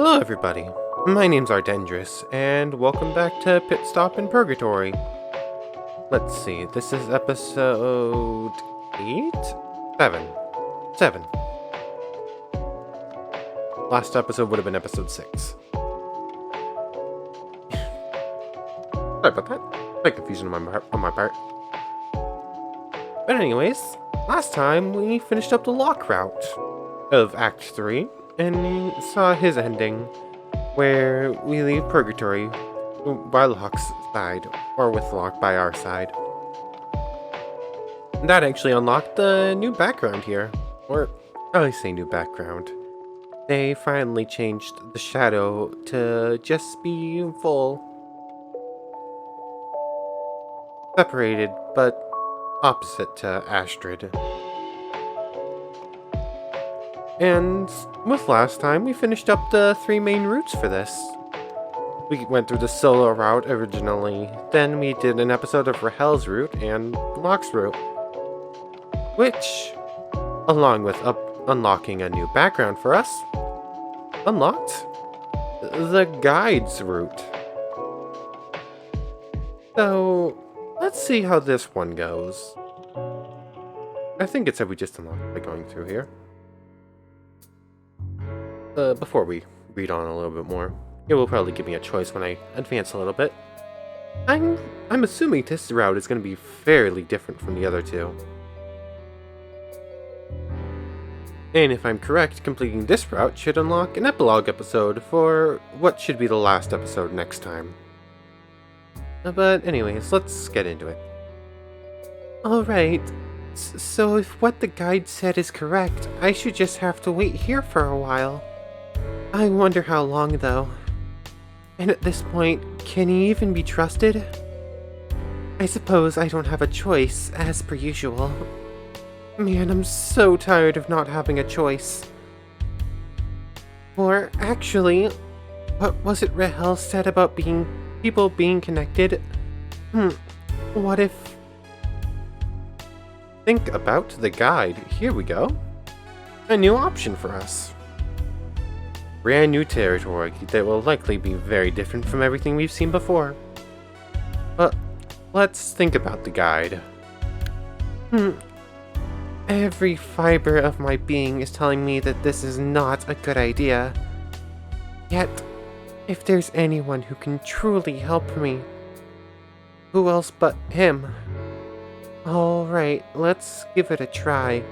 Hello everybody, my name's Ardendris, and welcome back to Pitstop in Purgatory. Let's see, this is episode 8? 7. 7. Last episode would have been episode 6. Sorry about that. Slight confusion on my part. But anyways, last time we finished up the lock route of Act 3, and saw his ending, where we leave Purgatory by Locke's side, or with Locke by our side. That actually unlocked the new background here, or I say new background. They finally changed the shadow to just be full. Separated, but opposite to Astrid. And with last time, we finished up the 3 main routes for this. We went through the solo route originally, then we did an episode of Rahel's route and Locke's route. Which, along with unlocking a new background for us, unlocked the guide's route. So, let's see how this one goes. I think it said we just unlocked it by going through here. Before we read on a little bit more, it will probably give me a choice when I advance a little bit. I'm assuming this route is going to be fairly different from the other two. And if I'm correct, completing this route should unlock an epilogue episode for what should be the last episode next time. But anyways, let's get into it. Alright, so if what the guide said is correct, I should just have to wait here for a while. I wonder how long, though. And at this point, can he even be trusted? I suppose I don't have a choice, as per usual. Man, I'm so tired of not having a choice. Or, actually, what was it Rahel said about people being connected? What if... Think about the guide. Here we go. A new option for us. Brand new territory that will likely be very different from everything we've seen before. But let's think about the guide. Every fiber of my being is telling me that this is not a good idea. Yet, if there's anyone who can truly help me, who else but him? Alright, let's give it a try.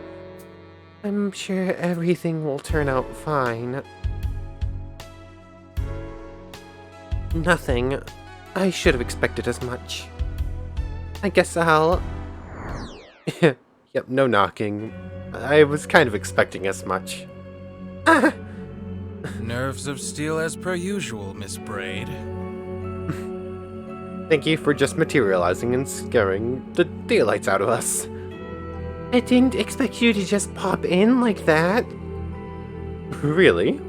I'm sure everything will turn out fine. Nothing. I should have expected as much. I guess I'll... Yep, no knocking. I was kind of expecting as much. Nerves of steel as per usual, Miss Braid. Thank you for just materializing and scaring the daylights out of us. I didn't expect you to just pop in like that. Really?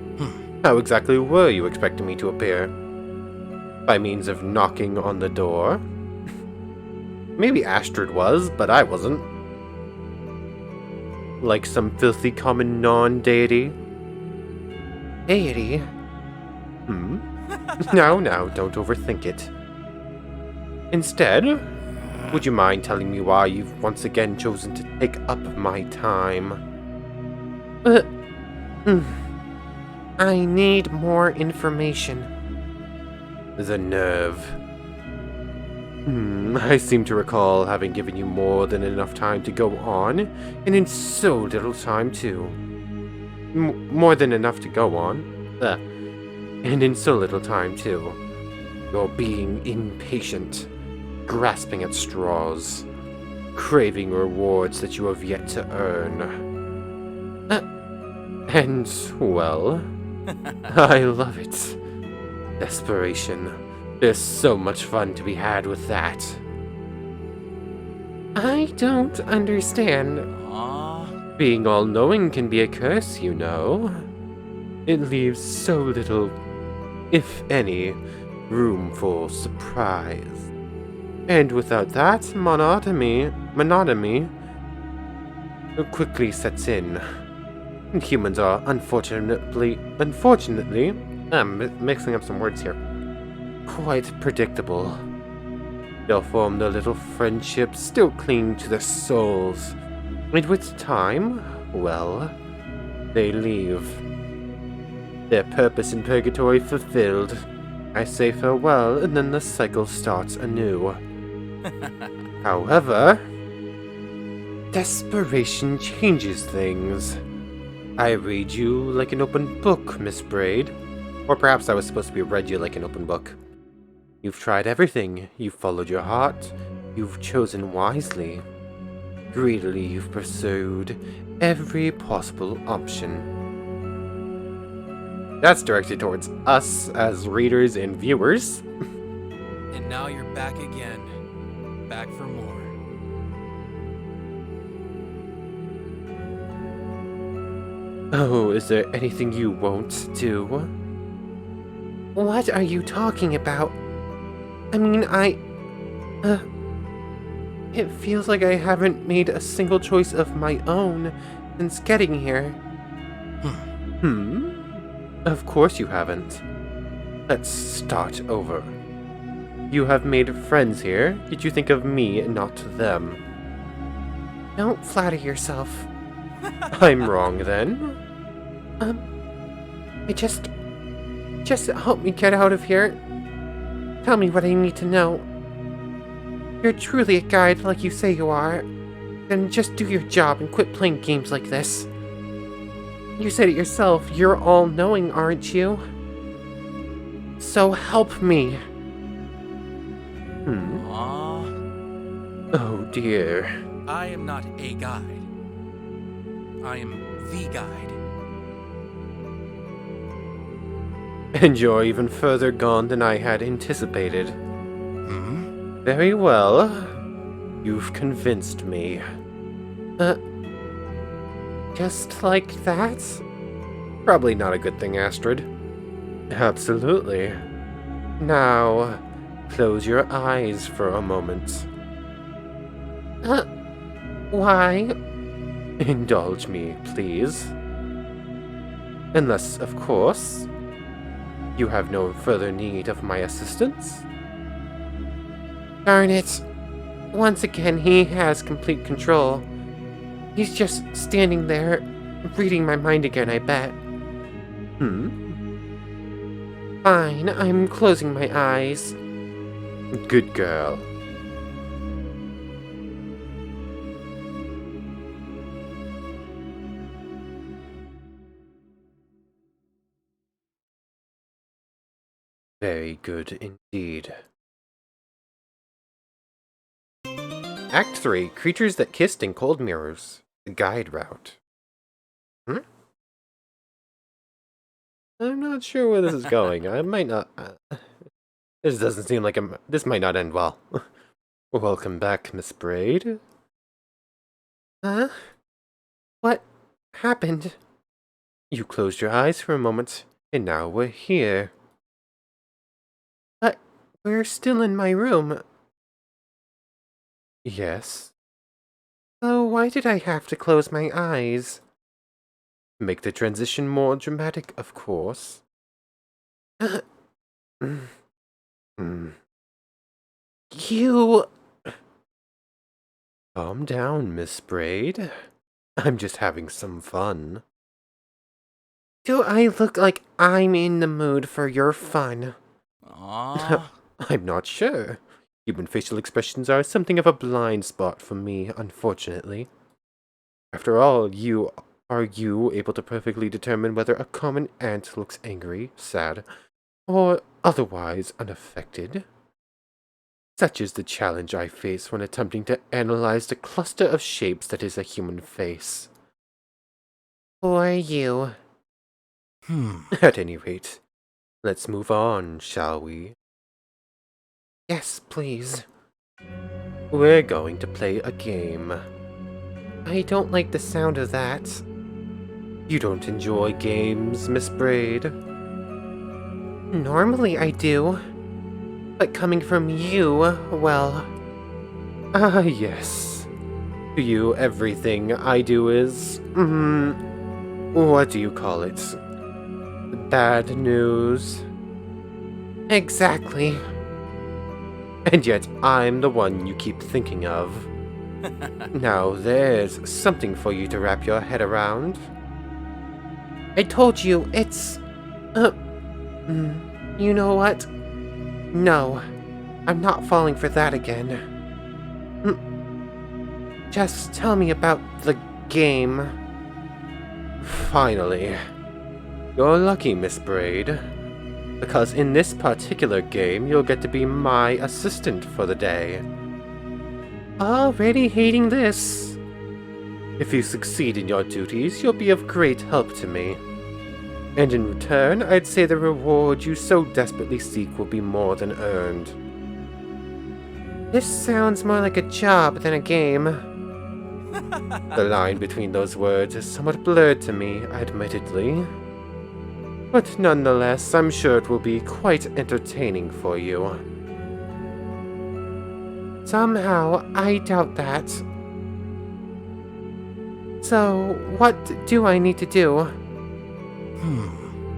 How exactly were you expecting me to appear? By means of knocking on the door? Maybe Astrid was, but I wasn't. Like some filthy common non-deity? Deity? Now, don't overthink it. Instead, would you mind telling me why you've once again chosen to take up my time? I need more information. The nerve. I seem to recall having given you more than enough time to go on, and in so little time too. More than enough to go on. And in so little time too. You're being impatient, grasping at straws, craving rewards that you have yet to earn. And, well, I love it. Desperation. There's so much fun to be had with that. I don't understand. Being all-knowing can be a curse, you know. It leaves so little, if any, room for surprise. And without that, monotony quickly sets in. And humans are unfortunately I'm mixing up some words here. Quite predictable. They'll form their little friendships, still clinging to their souls. And with time, well, they leave. Their purpose in Purgatory fulfilled. I say farewell, and then the cycle starts anew. However, desperation changes things. I read you like an open book, Miss Braid. Or perhaps I was supposed to be read you like an open book. You've tried everything. You've followed your heart. You've chosen wisely. Greedily, you've pursued every possible option. That's directed towards us as readers and viewers. And now you're back again. Back for more. Oh, is there anything you won't do? What are you talking about? I mean, it feels like I haven't made a single choice of my own since getting here. Of course you haven't. Let's start over. You have made friends here, yet you think of me and not them. Don't flatter yourself. I'm wrong, then. Just help me get out of here. Tell me what I need to know. You're truly a guide like you say you are. Then just do your job and quit playing games like this. You said it yourself, you're all-knowing, aren't you? So help me. Aww. Oh dear. I am not a guide. I am the guide. And you're even further gone than I had anticipated. Very well. You've convinced me. Just like that? Probably not a good thing, Astrid. Absolutely. Now, close your eyes for a moment. Why? Indulge me, please. Unless, of course, you have no further need of my assistance. Darn it. Once again, he has complete control. He's just standing there, reading my mind again, I bet. Fine, I'm closing my eyes. Good girl. Very good indeed. Act 3, Creatures That Kissed in Cold Mirrors. The Guide Route. I'm not sure where this is going. I might not... this doesn't seem like this might not end well. Welcome back, Miss Braid. Huh? What happened? You closed your eyes for a moment, and now we're here. But we're still in my room. Yes. So why did I have to close my eyes? Make the transition more dramatic, of course. You... Calm down, Miss Braid. I'm just having some fun. Do I look like I'm in the mood for your fun? Aww. I'm not sure. Human facial expressions are something of a blind spot for me, unfortunately. After all, are you able to perfectly determine whether a common ant looks angry, sad, or otherwise unaffected? Such is the challenge I face when attempting to analyze the cluster of shapes that is a human face. Or you. At any rate, let's move on, shall we? Yes, please. We're going to play a game. I don't like the sound of that. You don't enjoy games, Miss Braid. Normally I do. But coming from you, well... yes. To you, everything I do is... what do you call it? bad news. Exactly. And yet I'm the one you keep thinking of. Now there's something for you to wrap your head around. I told you, it's... you know what? No, I'm not falling for that again. Just tell me about the game. Finally. You're lucky, Miss Braid. Because in this particular game, you'll get to be my assistant for the day. Already hating this. If you succeed in your duties, you'll be of great help to me. And in return, I'd say the reward you so desperately seek will be more than earned. This sounds more like a job than a game. The line between those words is somewhat blurred to me, admittedly. But nonetheless, I'm sure it will be quite entertaining for you. Somehow, I doubt that. So, what do I need to do?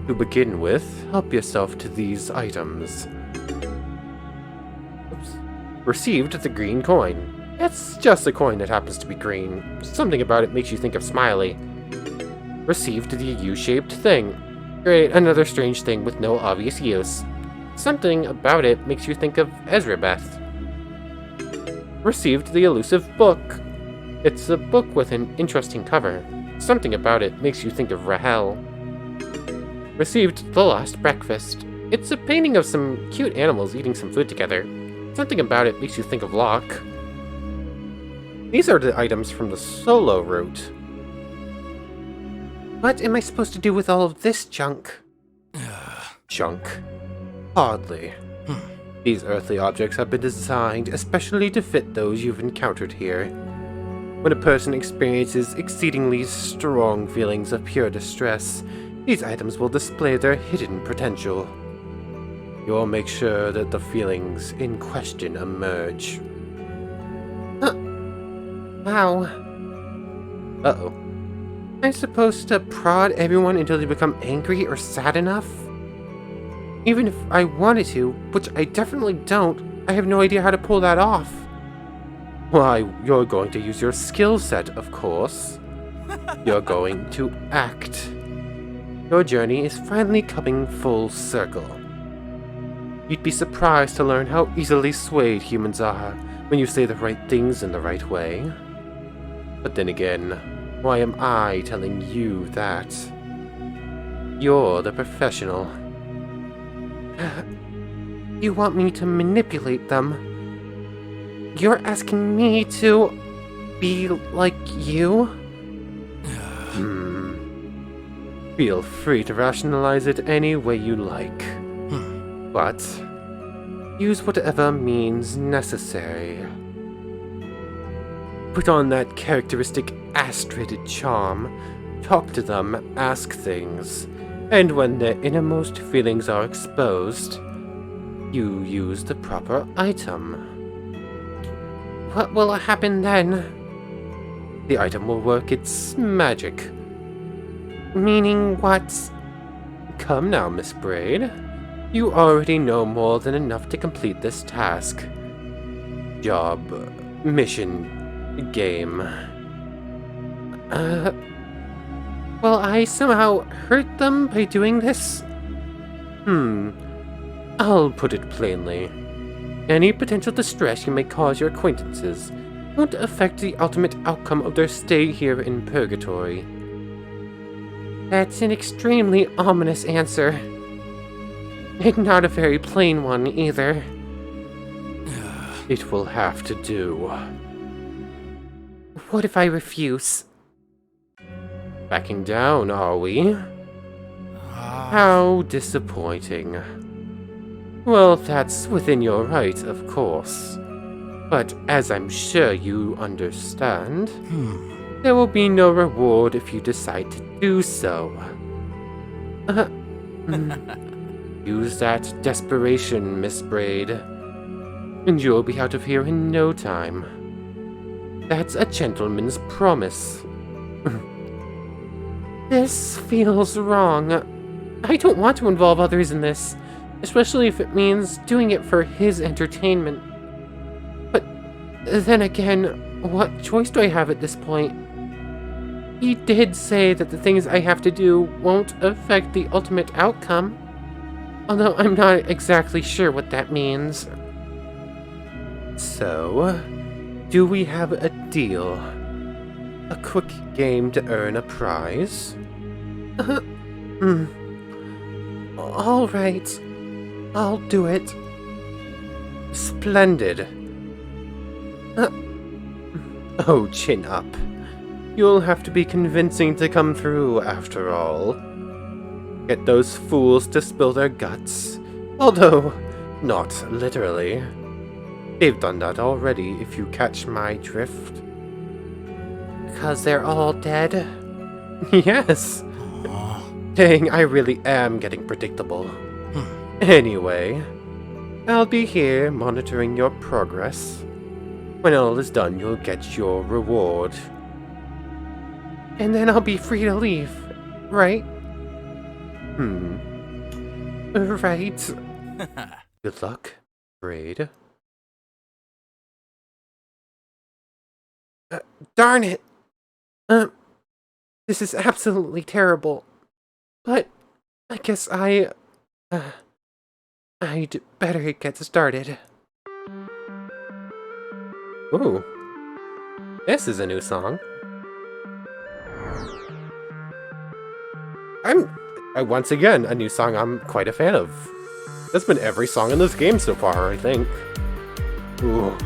To begin with, help yourself to these items. Oops. Received the green coin. It's just a coin that happens to be green. Something about it makes you think of Smiley. Received the U-shaped thing. Great, another strange thing with no obvious use. Something about it makes you think of Ezrabeth. Received the elusive book. It's a book with an interesting cover. Something about it makes you think of Rahel. Received the Lost Breakfast. It's a painting of some cute animals eating some food together. Something about it makes you think of Locke. These are the items from the solo route. What am I supposed to do with all of this junk? Junk? Hardly. These earthly objects have been designed especially to fit those you've encountered here. When a person experiences exceedingly strong feelings of pure distress, these items will display their hidden potential. You'll make sure that the feelings in question emerge. How? Uh-oh. Am I supposed to prod everyone until they become angry or sad enough? Even if I wanted to, which I definitely don't, I have no idea how to pull that off. Why, you're going to use your skill set, of course. You're going to act. Your journey is finally coming full circle. You'd be surprised to learn how easily swayed humans are when you say the right things in the right way. But then again, why am I telling you that? You're the professional. You want me to manipulate them? You're asking me to be like you? Feel free to rationalize it any way you like. But use whatever means necessary. Put on that characteristic Astrid charm, talk to them, ask things, and when their innermost feelings are exposed, you use the proper item. What will happen then? The item will work its magic. Meaning what? Come now, Miss Braid. You already know more than enough to complete this task. Job, mission, game. Will I somehow hurt them by doing this? I'll put it plainly. Any potential distress you may cause your acquaintances won't affect the ultimate outcome of their stay here in Purgatory. That's an extremely ominous answer. And not a very plain one, either. It will have to do. What if I refuse? Backing down, are we? How disappointing. Well, that's within your right, of course. But as I'm sure you understand, there will be no reward if you decide to do so. Use that desperation, Miss Braid, and you'll be out of here in no time. That's a gentleman's promise. This feels wrong. I don't want to involve others in this, especially if it means doing it for his entertainment. But then again, what choice do I have at this point? He did say that the things I have to do won't affect the ultimate outcome, although I'm not exactly sure what that means. So, do we have a deal? A quick game to earn a prize? All right, I'll do it. Splendid. Oh, chin up. You'll have to be convincing to come through, after all. Get those fools to spill their guts. Although, not literally. They've done that already, if you catch my drift. Because they're all dead? Yes. Dang, I really am getting predictable. Anyway, I'll be here monitoring your progress. When all is done, you'll get your reward. And then I'll be free to leave, right? Right. Good luck, Braid. Darn it! This is absolutely terrible. But I guess I'd better get started. Ooh. This is a new song. Once again, a new song I'm quite a fan of. That's been every song in this game so far, I think. Ooh.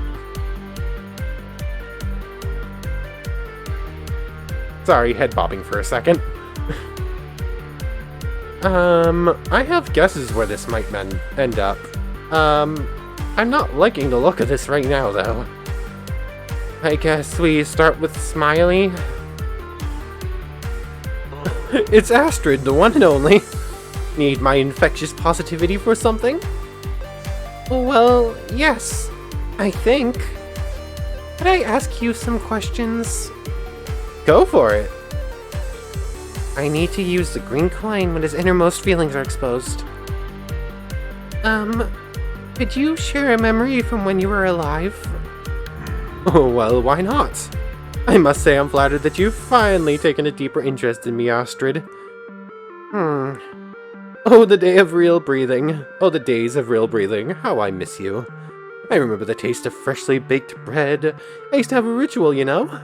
Sorry, head bobbing for a second. I have guesses where this might end up. I'm not liking the look of this right now, though. I guess we start with Smiley. It's Astrid, the one and only. Need my infectious positivity for something? Well, yes, I think. Could I ask you some questions? Go for it. I need to use the green coin when his innermost feelings are exposed. Could you share a memory from when you were alive? Oh, well, why not? I must say I'm flattered that you've finally taken a deeper interest in me, Astrid. Oh, the day of real breathing. Oh, the days of real breathing. How I miss you. I remember the taste of freshly baked bread. I used to have a ritual, you know?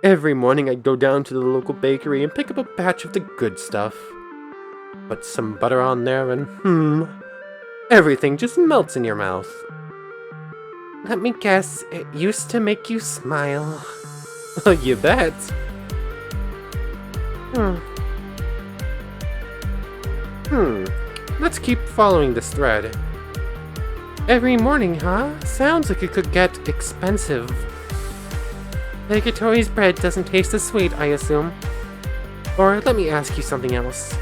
Every morning I'd go down to the local bakery and pick up a batch of the good stuff. Put some butter on there and, everything just melts in your mouth. Let me guess, it used to make you smile. You bet. Let's keep following this thread. Every morning, huh? Sounds like it could get expensive. Purgatory's bread doesn't taste as sweet, I assume. Or let me ask you something else.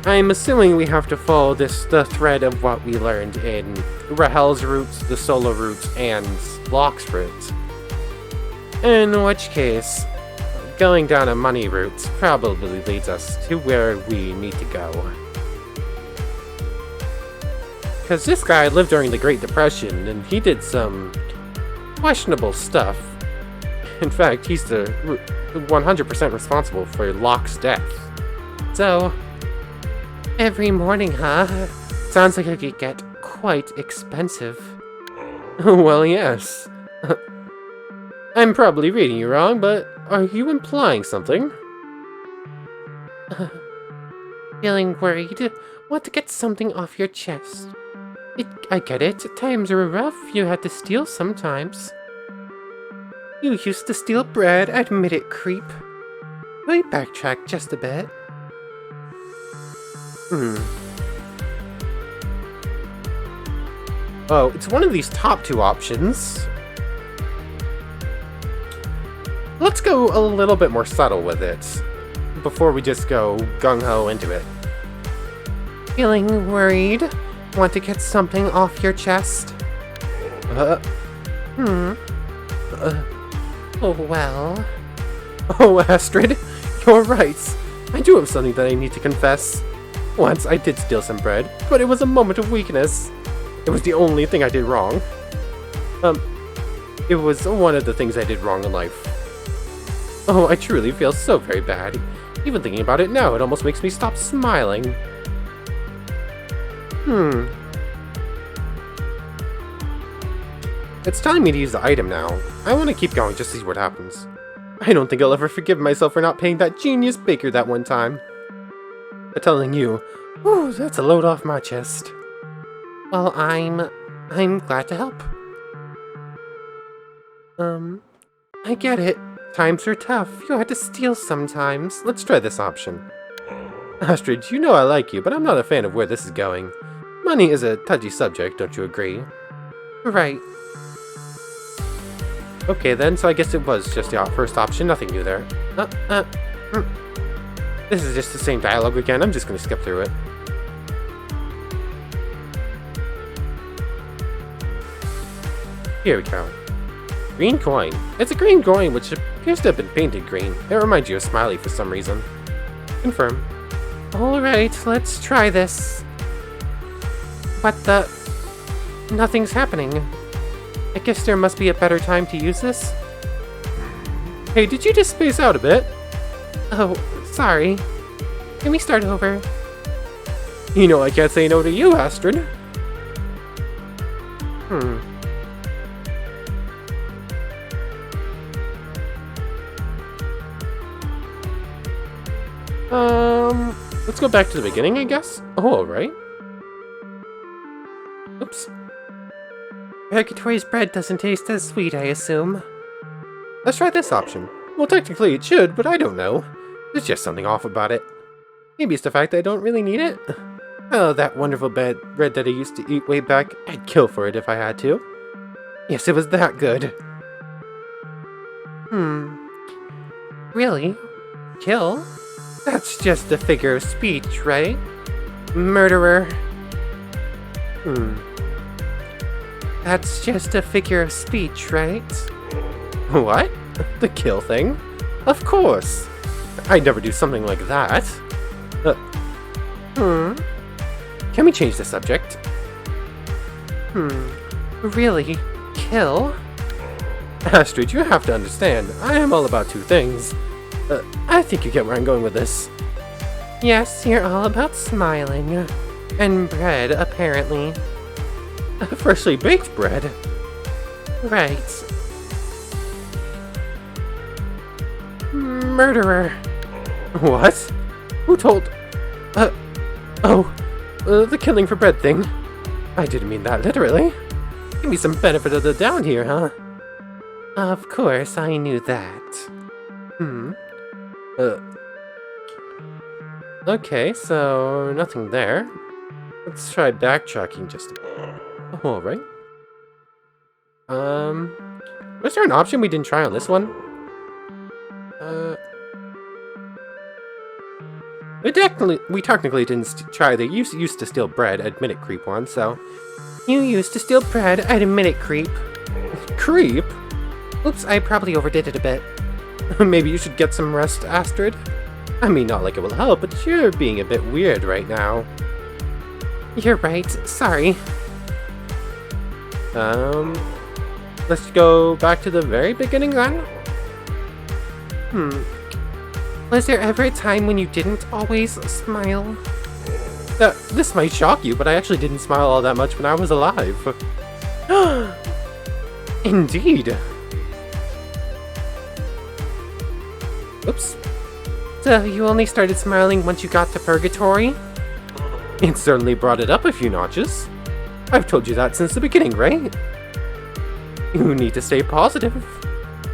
I'm assuming we have to follow the thread of what we learned in Rahel's roots, the Solo roots, and Locke's roots. In which case, going down a money route probably leads us to where we need to go. Because this guy lived during the Great Depression, and he did some questionable stuff. In fact, he's the 100% responsible for Locke's death. So, every morning, huh? Sounds like it could get quite expensive. Well, yes. I'm probably reading you wrong, but are you implying something? Feeling worried? Want to get something off your chest? I get it. Times are rough. You had to steal sometimes. You used to steal bread. Admit it, creep. Let me backtrack just a bit. Oh, it's one of these top two options. Let's go a little bit more subtle with it, before we just go gung-ho into it. Feeling worried? Want to get something off your chest? Oh, well. Oh, Astrid, you're right. I do have something that I need to confess. Once I did steal some bread, but it was a moment of weakness. It was the only thing I did wrong. It was one of the things I did wrong in life. Oh, I truly feel so very bad. Even thinking about it now, it almost makes me stop smiling. It's telling me to use the item now. I want to keep going just to see what happens. I don't think I'll ever forgive myself for not paying that genius baker that one time. But telling you, whew, that's a load off my chest. Well, I'm glad to help. I get it. Times are tough. You had to steal sometimes. Let's try this option. Astrid, you know I like you, but I'm not a fan of where this is going. Money is a touchy subject, don't you agree? Right. Okay then, so I guess it was just the first option, nothing new there. This is just the same dialogue again, I'm just gonna skip through it. Here we go. Green coin. It's a green coin which appears to have been painted green. It reminds you of Smiley for some reason. Confirm. Alright, let's try this. What the... Nothing's happening. I guess there must be a better time to use this. Hey, did you just space out a bit? Oh, sorry. Can we start over? You know I can't say no to you, Astrid. Let's go back to the beginning, I guess? Oh, alright. Oops. Purgatory's bread doesn't taste as sweet, I assume. Let's try this option. Well, technically it should, but I don't know. There's just something off about it. Maybe it's the fact that I don't really need it. Oh, that wonderful bread that I used to eat way back, I'd kill for it if I had to. Yes, it was that good. Really? Kill? That's just a figure of speech, right? Murderer. That's just a figure of speech, right? What? The kill thing? Of course! I'd never do something like that. Can we change the subject? Really? Kill? Astrid, you have to understand, I am all about two things. I think you get where I'm going with this. Yes, you're all about smiling. And bread, apparently. Freshly baked bread. Right. Murderer. What? Who told... the killing for bread thing. I didn't mean that literally. Give me some benefit of the doubt here, huh? Of course, I knew that. Okay, so nothing there. Let's try backtracking just a bit. Oh, alright. Was there an option we didn't try on this one? We technically didn't try the used to steal bread, admit it, creep one, so... You used to steal bread, I'd admit it, creep. Creep? Oops, I probably overdid it a bit. Maybe you should get some rest, Astrid? I mean, not like it will help, but you're being a bit weird right now. You're right, sorry. Let's go back to the very beginning then? Was there ever a time when you didn't always smile? This might shock you, but I actually didn't smile all that much when I was alive. Indeed. Oops. So you only started smiling once you got to Purgatory? It certainly brought it up a few notches. I've told you that since the beginning, right? You need to stay positive.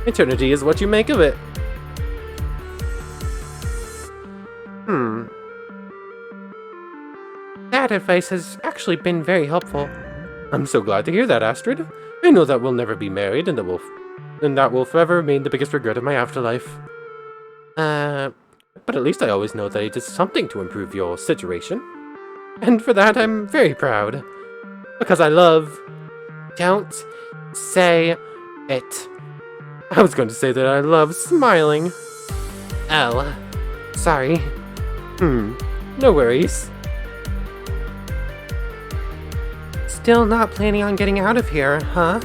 Eternity is what you make of it. That advice has actually been very helpful. I'm so glad to hear that, Astrid. I know that we'll never be married, and that will forever remain the biggest regret of my afterlife. But at least I always know that I did something to improve your situation. And for that, I'm very proud. Because I love... Don't say it. I was going to say that I love smiling. Oh, sorry. No worries. still not planning on getting out of here, huh?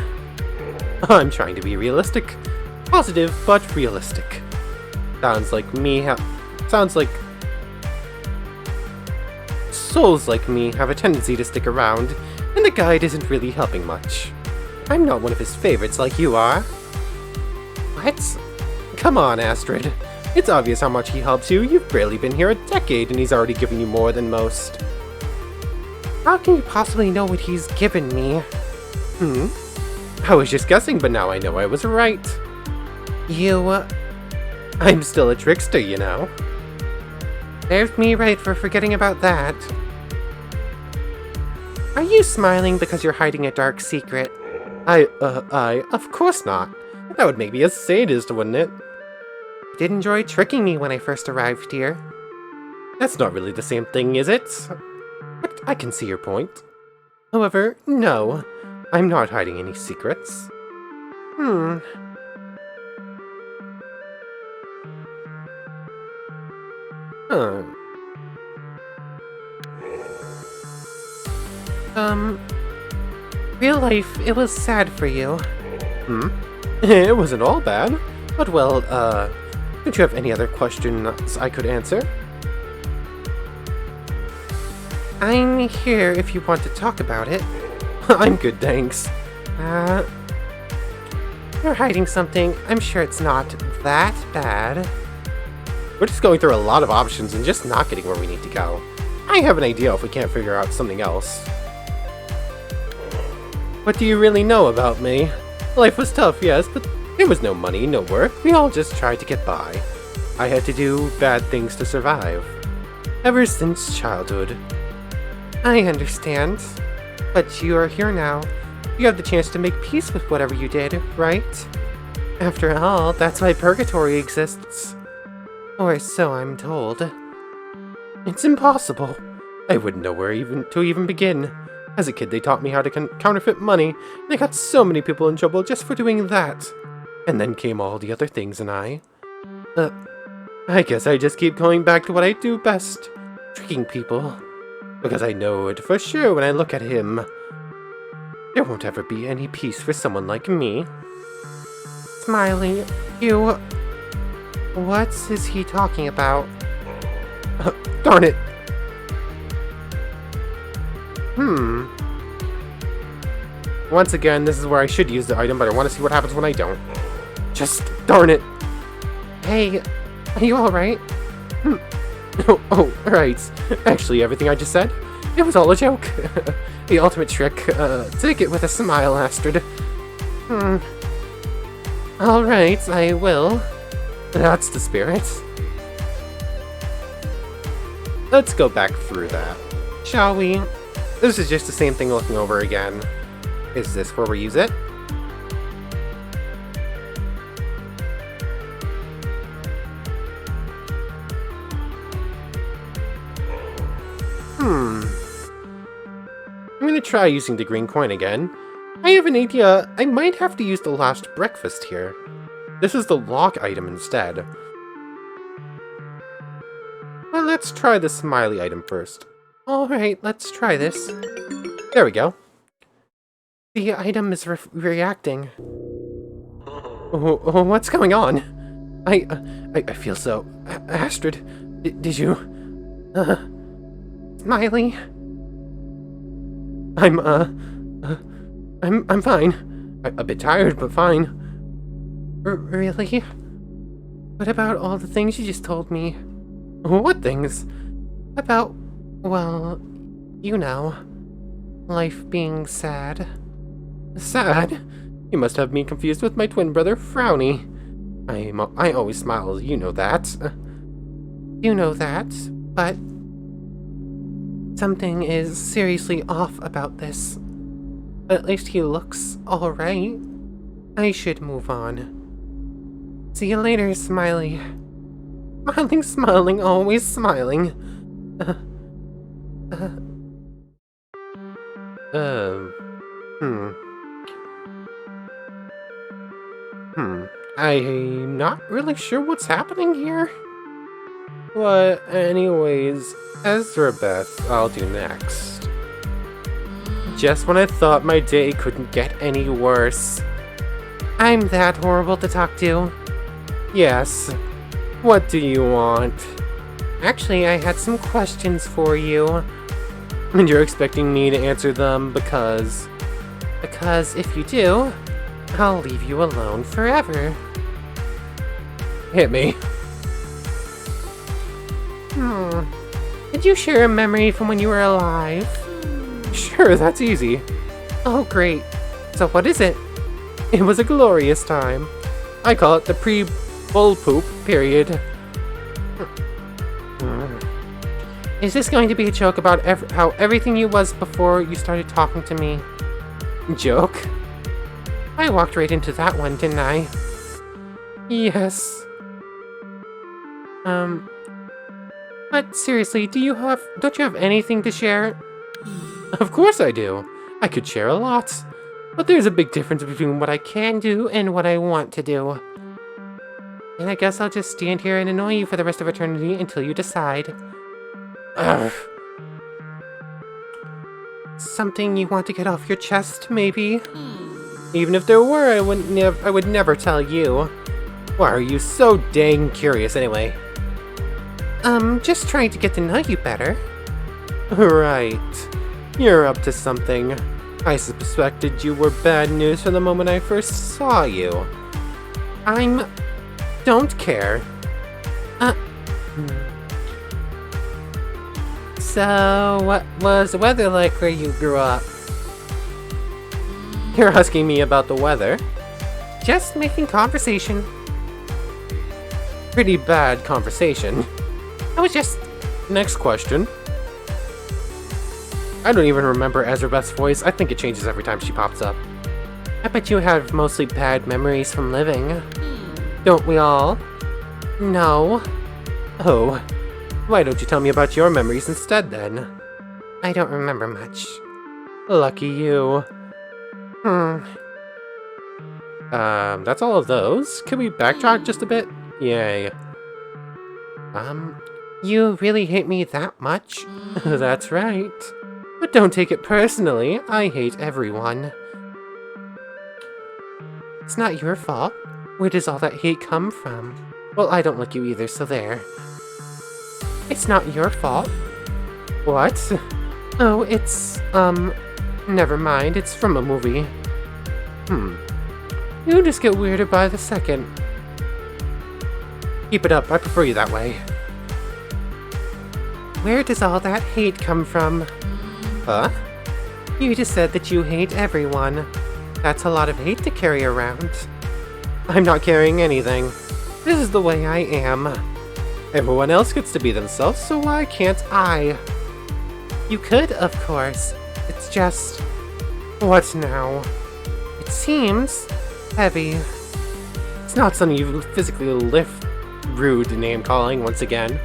I'm trying to be realistic. Positive, but realistic. Sounds like souls like me have a tendency to stick around, and the guide isn't really helping much. I'm not one of his favorites like you are. What? Come on, Astrid. It's obvious how much he helps you. You've barely been here a decade, and he's already given you more than most. How can you possibly know what he's given me? I was just guessing, but now I know I was right. I'm still a trickster, you know. Serves me right for forgetting about that. Are you smiling because you're hiding a dark secret? Of course not. That would make me a sadist, wouldn't it? You did enjoy tricking me when I first arrived here. That's not really the same thing, is it? But I can see your point. However, no, I'm not hiding any secrets. Real life, it was sad for you. It wasn't all bad. But well, don't you have any other questions I could answer? I'm here if you want to talk about it. I'm good, thanks. You're hiding something. I'm sure it's not that bad. We're just going through a lot of options and just not getting where we need to go. I have an idea if we can't figure out something else. What do you really know about me? Life was tough, yes, but there was no money, no work. We all just tried to get by. I had to do bad things to survive. Ever since childhood. I understand. But you are here now. You have the chance to make peace with whatever you did, right? After all, that's why Purgatory exists. Or so I'm told. It's impossible. I wouldn't know where to even begin. As a kid, they taught me how to counterfeit money, and I got so many people in trouble just for doing that. And then came all the other things, and I guess I just keep going back to what I do best. Tricking people. Because I know it for sure when I look at him. There won't ever be any peace for someone like me. Smiley, what is he talking about? Darn it! Once again, this is where I should use the item, but I want to see what happens when I don't. Just darn it! Hey, are you alright? Oh, right. Actually, everything I just said, it was all a joke. The ultimate trick. Take it with a smile, Astrid. Alright, I will. That's the spirit. Let's go back through that, shall we? This is just the same thing looking over again. Is this where we use it? I'm gonna try using the green coin again. I have an idea. I might have to use the last breakfast here. This is the lock item instead. Well, let's try the smiley item first. Alright, let's try this. There we go. The item is reacting. Oh, what's going on? I feel so... Astrid, did you... Smiley? I'm fine. A bit tired, but fine. Really? What about all the things you just told me? What things? About, well, you know, life being sad. Sad? You must have me confused with my twin brother, Frowny. I always smile, you know that. You know that, but something is seriously off about this. But at least he looks alright. I should move on. See you later, Smiley. Smiling, always smiling. I'm not really sure what's happening here. But anyways, Ezra Beth, I'll do next. just when I thought my day couldn't get any worse. I'm that horrible to talk to? Yes. What do you want? Actually, I had some questions for you. And you're expecting me to answer them because if you do, I'll leave you alone forever. Hit me. Did you share a memory from when you were alive? Sure, that's easy. Oh, great. So what is it? It was a glorious time. I call it the pre-bull poop period. Is this going to be a joke about how everything you was before you started talking to me? Joke? I walked right into that one, didn't I? Yes. But seriously, don't you have anything to share? Of course I do. I could share a lot. But there's a big difference between what I can do and what I want to do. And I guess I'll just stand here and annoy you for the rest of eternity until you decide. Ugh. Something you want to get off your chest, maybe? Even if there were, I would never tell you. Why are you so dang curious anyway? Just trying to get to know you better. Right. You're up to something. I suspected you were bad news from the moment I first saw you. Don't care. So, what was the weather like where you grew up? You're asking me about the weather? Just making conversation. Pretty bad conversation. I was just... Next question. I don't even remember Ezrabeth's voice. I think it changes every time she pops up. I bet you have mostly bad memories from living. Don't we all? No. Oh. Why don't you tell me about your memories instead, then? I don't remember much. Lucky you. That's all of those? Can we backtrack just a bit? Yay. You really hate me that much? That's right. But don't take it personally. I hate everyone. It's not your fault. Where does all that hate come from? Well, I don't like you either, so there. It's not your fault. What? Oh, it's, never mind. It's from a movie. You just get weirder by the second. Keep it up. I prefer you that way. Where does all that hate come from? Huh? You just said that you hate everyone. That's a lot of hate to carry around. I'm not carrying anything. This is the way I am. Everyone else gets to be themselves, so why can't I? You could, of course. It's just... What now? It seems... heavy. It's not something you physically lift. Rude name-calling once again.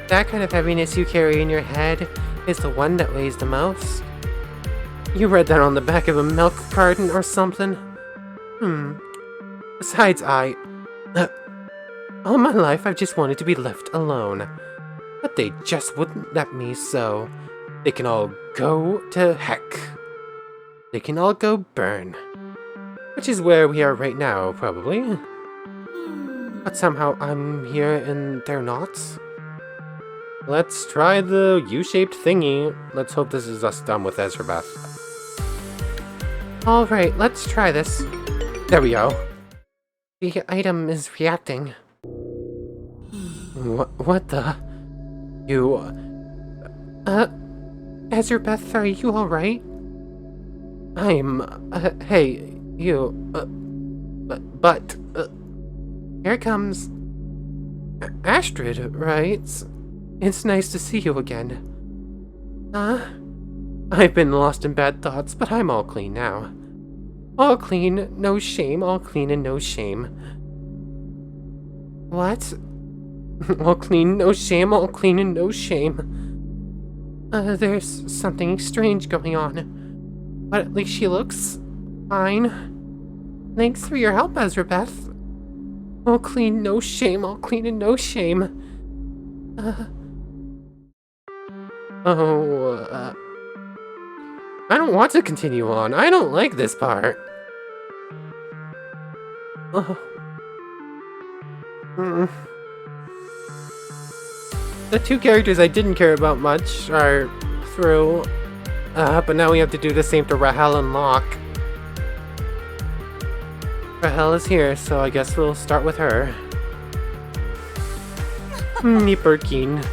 That kind of heaviness you carry in your head is the one that weighs the most. You read that on the back of a milk carton or something? Besides, all my life I've just wanted to be left alone. But they just wouldn't let me, so they can all go to heck. They can all go burn. Which is where we are right now, probably. But somehow I'm here and they're not. Let's try the U-shaped thingy. Let's hope this is us done with Ezrabeth. Alright, let's try this. There we go. The item is reacting. What the? You... Ezrabeth, are you alright? Hey, you... Here comes... Astrid, right? It's nice to see you again. I've been lost in bad thoughts, but I'm all clean now. All clean, no shame, all clean and no shame. What? All clean, no shame, all clean and no shame. There's something strange going on. But at least she looks fine. Thanks for your help, Ezrabeth. All clean, no shame, all clean and no shame. I don't want to continue on. I don't like this part. Oh. The two characters I didn't care about much are through, but now we have to do the same to Rahel and Locke. Rahel is here, so I guess we'll start with her. Nipperkin.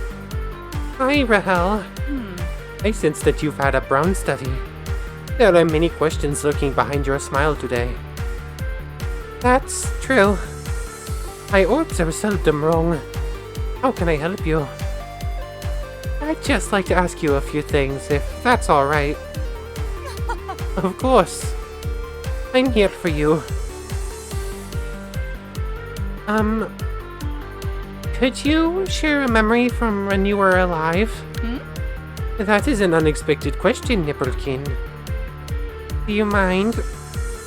Hi, Rahel. I sense that you've had a brown study. There are many questions lurking behind your smile today. That's true. My orbs are seldom wrong. How can I help you? I'd just like to ask you a few things, if that's alright. Of course. I'm here for you. Could you share a memory from when you were alive? That is an unexpected question, Nipperkin. Do you mind?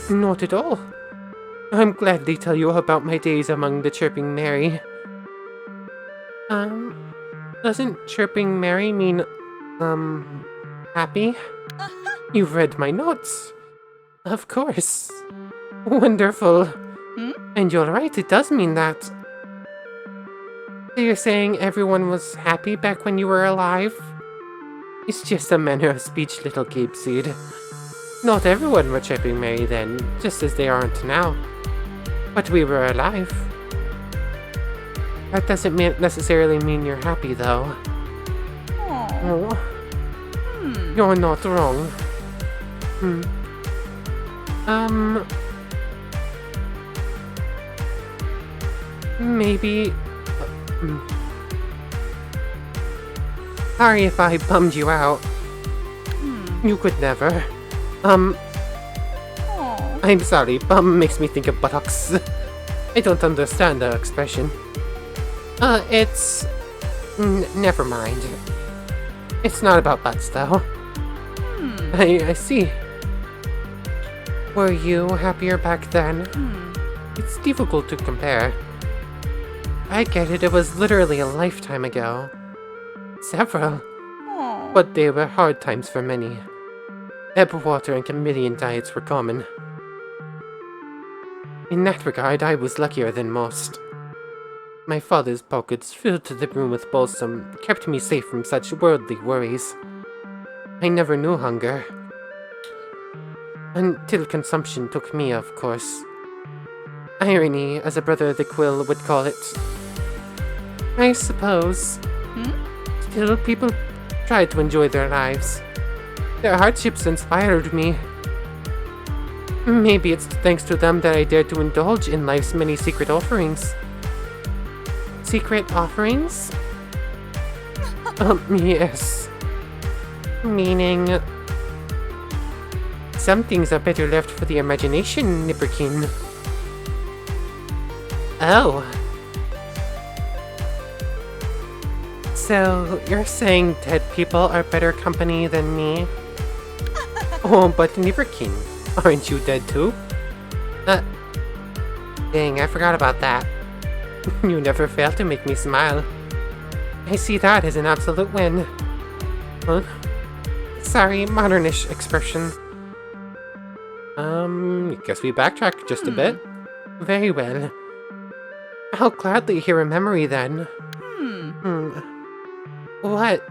Not at all. I'm gladly tell you about my days among the Chirping Mary. Doesn't Chirping Mary mean, happy? You've read my notes. Of course. Wonderful. And you're right, it does mean that. So you're saying everyone was happy back when you were alive? It's just a manner of speech, little Cape Seed. Not everyone were Chirping Mary then, just as they aren't now. But we were alive. That doesn't necessarily mean you're happy, though. Oh. You're not wrong. Maybe... Sorry if I bummed you out. You could never. I'm sorry, bum makes me think of buttocks. I don't understand the expression. It's... never mind. It's not about butts, though. I see. Were you happier back then? It's difficult to compare. I get it, it was literally a lifetime ago. Several. But they were hard times for many. Ebb water and chameleon diets were common. In that regard, I was luckier than most. My father's pockets, filled to the brim with balsam, kept me safe from such worldly worries. I never knew hunger. Until consumption took me, of course. Irony, as a brother of the quill would call it. I suppose. Still, people tried to enjoy their lives. Their hardships inspired me. Maybe it's thanks to them that I dared to indulge in life's many secret offerings. Secret offerings? Yes. Meaning... some things are better left for the imagination, Nipperkin. Oh. So, you're saying dead people are better company than me? Oh, but Nipperkin, aren't you dead too? Dang, I forgot about that. You never fail to make me smile. I see that as an absolute win. Huh? Sorry, modernish expression. Guess we backtrack just a bit. Very well. I'll gladly hear a memory then. What?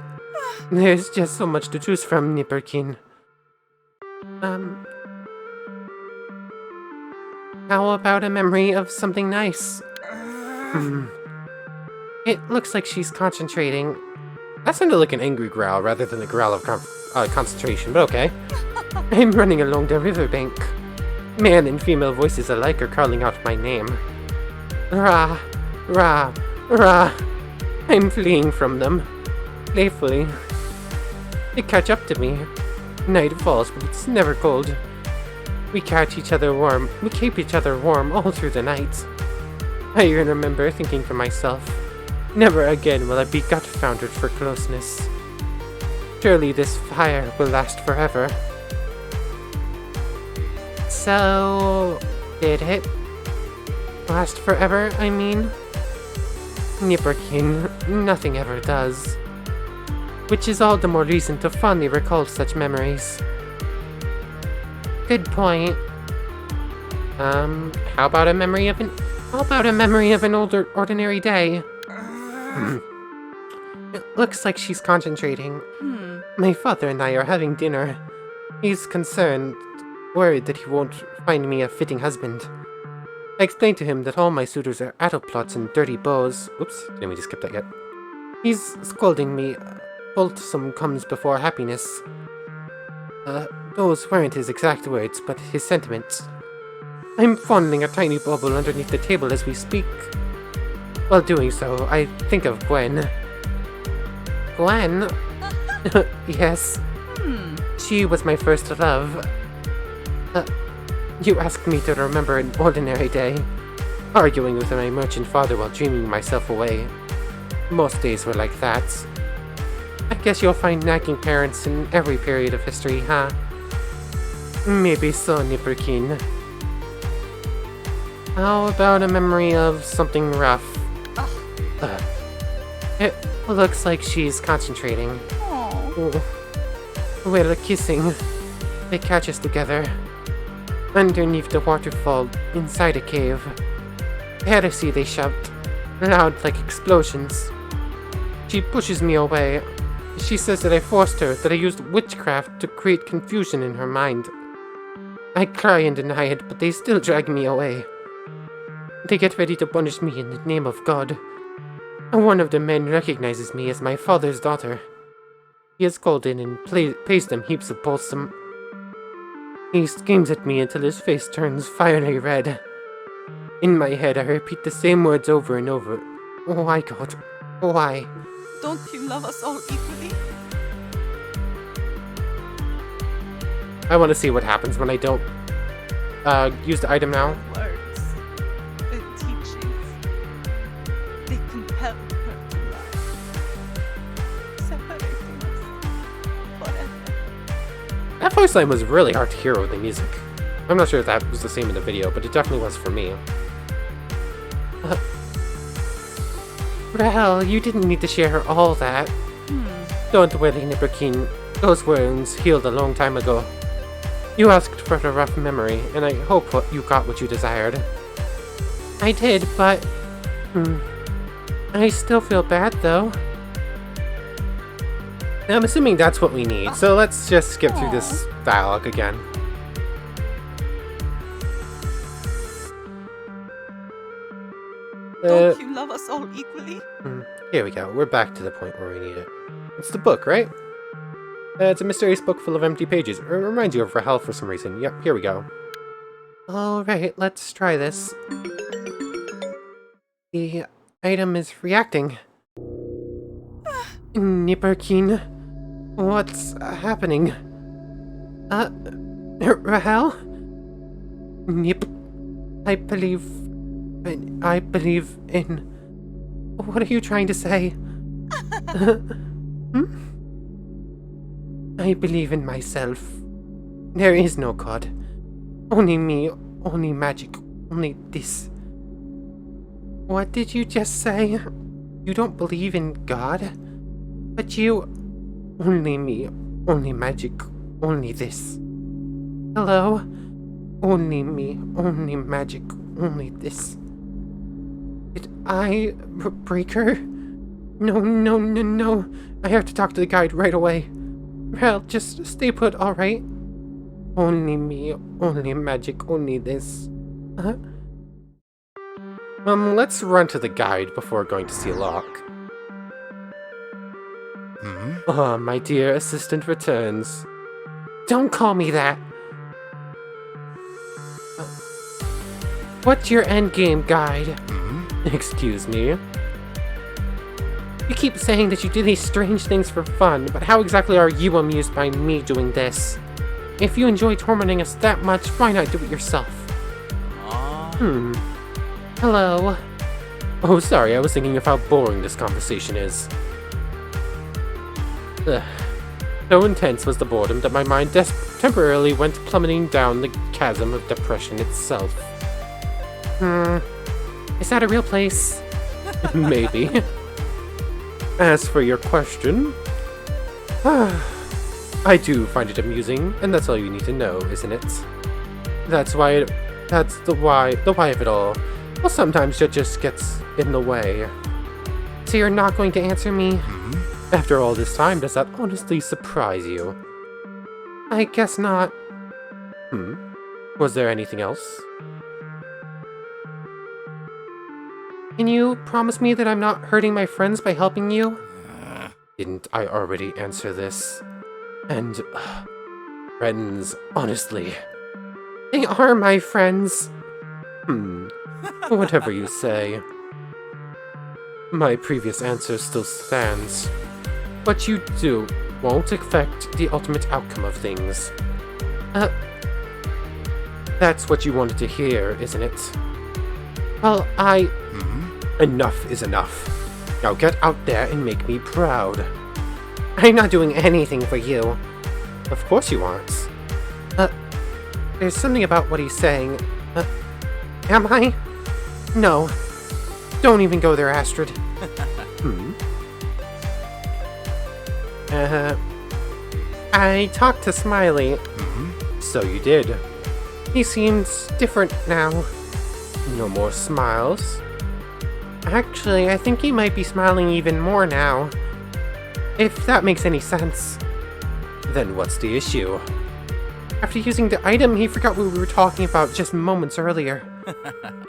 There's just so much to choose from, Nipperkin. How about a memory of something nice? It looks like she's concentrating. That sounded like an angry growl rather than a growl of concentration, but okay. I'm running along the riverbank. Man and female voices alike are calling out my name. Rah, rah, rah. I'm fleeing from them. Playfully. They catch up to me. Night falls, but it's never cold. We keep each other warm all through the night. I even remember thinking to myself, never again will I be gut-founded for closeness. Surely this fire will last forever. So... did it? Last forever, I mean? Nipperkin, nothing ever does. Which is all the more reason to fondly recall such memories. good point. How about a memory of an older ordinary day? It looks like she's concentrating. My father and I are having dinner. He's concerned, worried that he won't find me a fitting husband. I explained to him that all my suitors are adult plots and dirty beaux. Oops, didn't mean to skip that yet. He's scolding me. Wholesome comes before happiness. Those weren't his exact words, but his sentiments. I'm fondling a tiny bubble underneath the table as we speak. While doing so, I think of Gwen. Gwen? Yes. She was my first love. You asked me to remember an ordinary day, arguing with my merchant father while dreaming myself away. Most days were like that. I guess you'll find nagging parents in every period of history, huh? Maybe so, Nipperkin. How about a memory of something rough? It looks like she's concentrating. We're kissing. They catch us together. Underneath the waterfall, inside a cave. Heresy, they shout, loud like explosions. She pushes me away. She says that I forced her, that I used witchcraft to create confusion in her mind. I cry and deny it, but they still drag me away. They get ready to punish me in the name of God. One of the men recognizes me as my father's daughter. He is golden and pays them heaps of balsam. He screams at me until his face turns fiery red. In my head, I repeat the same words over and over. Why, God? Why? Don't you love us all equally? I want to see what happens when I don't use the item now. Words, the teachings, they compel her to love. Separating us forever. That voice line was really hard to hear with the music. I'm not sure if that was the same in the video, but it definitely was for me. Rahel, you didn't need to share all that. Don't worry, Nipperkin. Those wounds healed a long time ago. You asked for a rough memory, and I hope you got what you desired. I did, but... I still feel bad, though. I'm assuming that's what we need, so let's just skip through this dialogue again. Don't you love us all equally? Here we go. We're back to the point where we need it. It's the book, right? It's a mysterious book full of empty pages. It reminds you of Rahel for some reason. Yep, here we go. Alright, let's try this. The item is reacting. Nipperkin, what's happening? Rahel? Nip, I believe in... What are you trying to say? I believe in myself. There is no God. Only me, only magic, only this. What did you just say? You don't believe in God? But you... Only me, only magic, only this. Hello? Only me, only magic, only this. Did I break her? No. I have to talk to the guide right away. Well, just stay put, alright? Only me, only magic, only this. Let's run to the guide before going to see Locke. Oh, my dear assistant returns. Don't call me that! What's your endgame, guide? Excuse me. You keep saying that you do these strange things for fun, but how exactly are you amused by me doing this? If you enjoy tormenting us that much, why not do it yourself? Hello? Oh, sorry, I was thinking of how boring this conversation is. So intense was the boredom that my mind temporarily went plummeting down the chasm of depression itself. Is that a real place? Maybe. As for your question, I do find it amusing, and that's all you need to know, isn't it? That's the why of it all. Well, sometimes it just gets in the way. So you're not going to answer me? After all this time, does that honestly surprise you? I guess not. Was there anything else? Can you promise me that I'm not hurting my friends by helping you? Didn't I already answer this? And... friends, honestly. They are my friends. Whatever you say. My previous answer still stands. What you do won't affect the ultimate outcome of things. That's what you wanted to hear, isn't it? Well, Enough is enough. Now get out there and make me proud. I'm not doing anything for you. Of course you aren't. There's something about what he's saying. Am I? No. Don't even go there, Astrid. I talked to Smiley. So you did. He seems different now. No more smiles. Actually, I think he might be smiling even more now. If that makes any sense. Then what's the issue? After using the item, he forgot what we were talking about just moments earlier.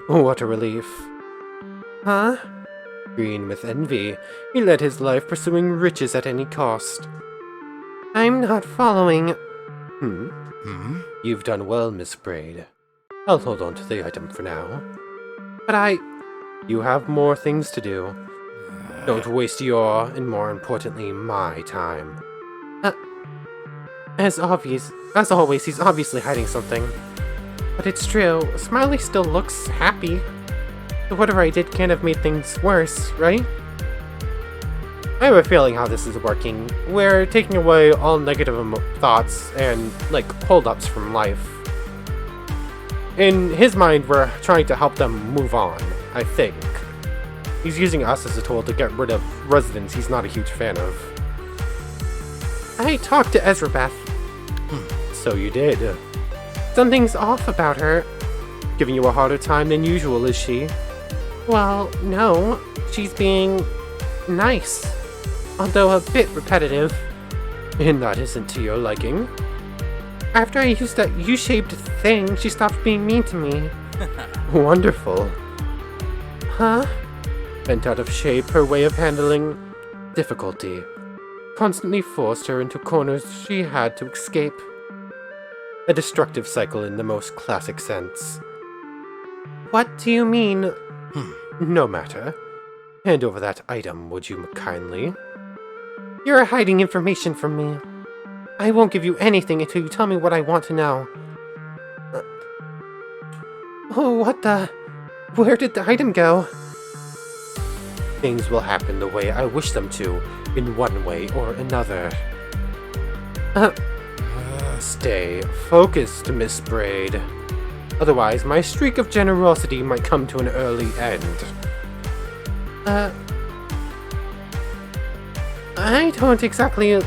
What a relief. Huh? Green with envy, he led his life pursuing riches at any cost. I'm not following. You've done well, Miss Braid. I'll hold on to the item for now. But You have more things to do. Don't waste your, and more importantly, my time. As always, he's obviously hiding something. But it's true, Smiley still looks happy. So whatever I did can't have made things worse, right? I have a feeling how this is working. We're taking away all negative thoughts and, hold-ups from life. In his mind, we're trying to help them move on, I think. He's using us as a tool to get rid of residents he's not a huge fan of. I talked to Ezra Beth. So you did. Something's off about her. Giving you a harder time than usual, is she? Well, no. She's being nice. Although a bit repetitive. And that isn't to your liking. After I used that U-shaped thing, she stopped being mean to me. Wonderful. Huh? Bent out of shape, her way of handling difficulty constantly forced her into corners she had to escape. A destructive cycle in the most classic sense. What do you mean? No matter. Hand over that item, would you kindly? You're hiding information from me. I won't give you anything until you tell me what I want to know. What the? Where did the item go? Things will happen the way I wish them to, in one way or another. Stay focused, Miss Braid. Otherwise, my streak of generosity might come to an early end. I don't exactly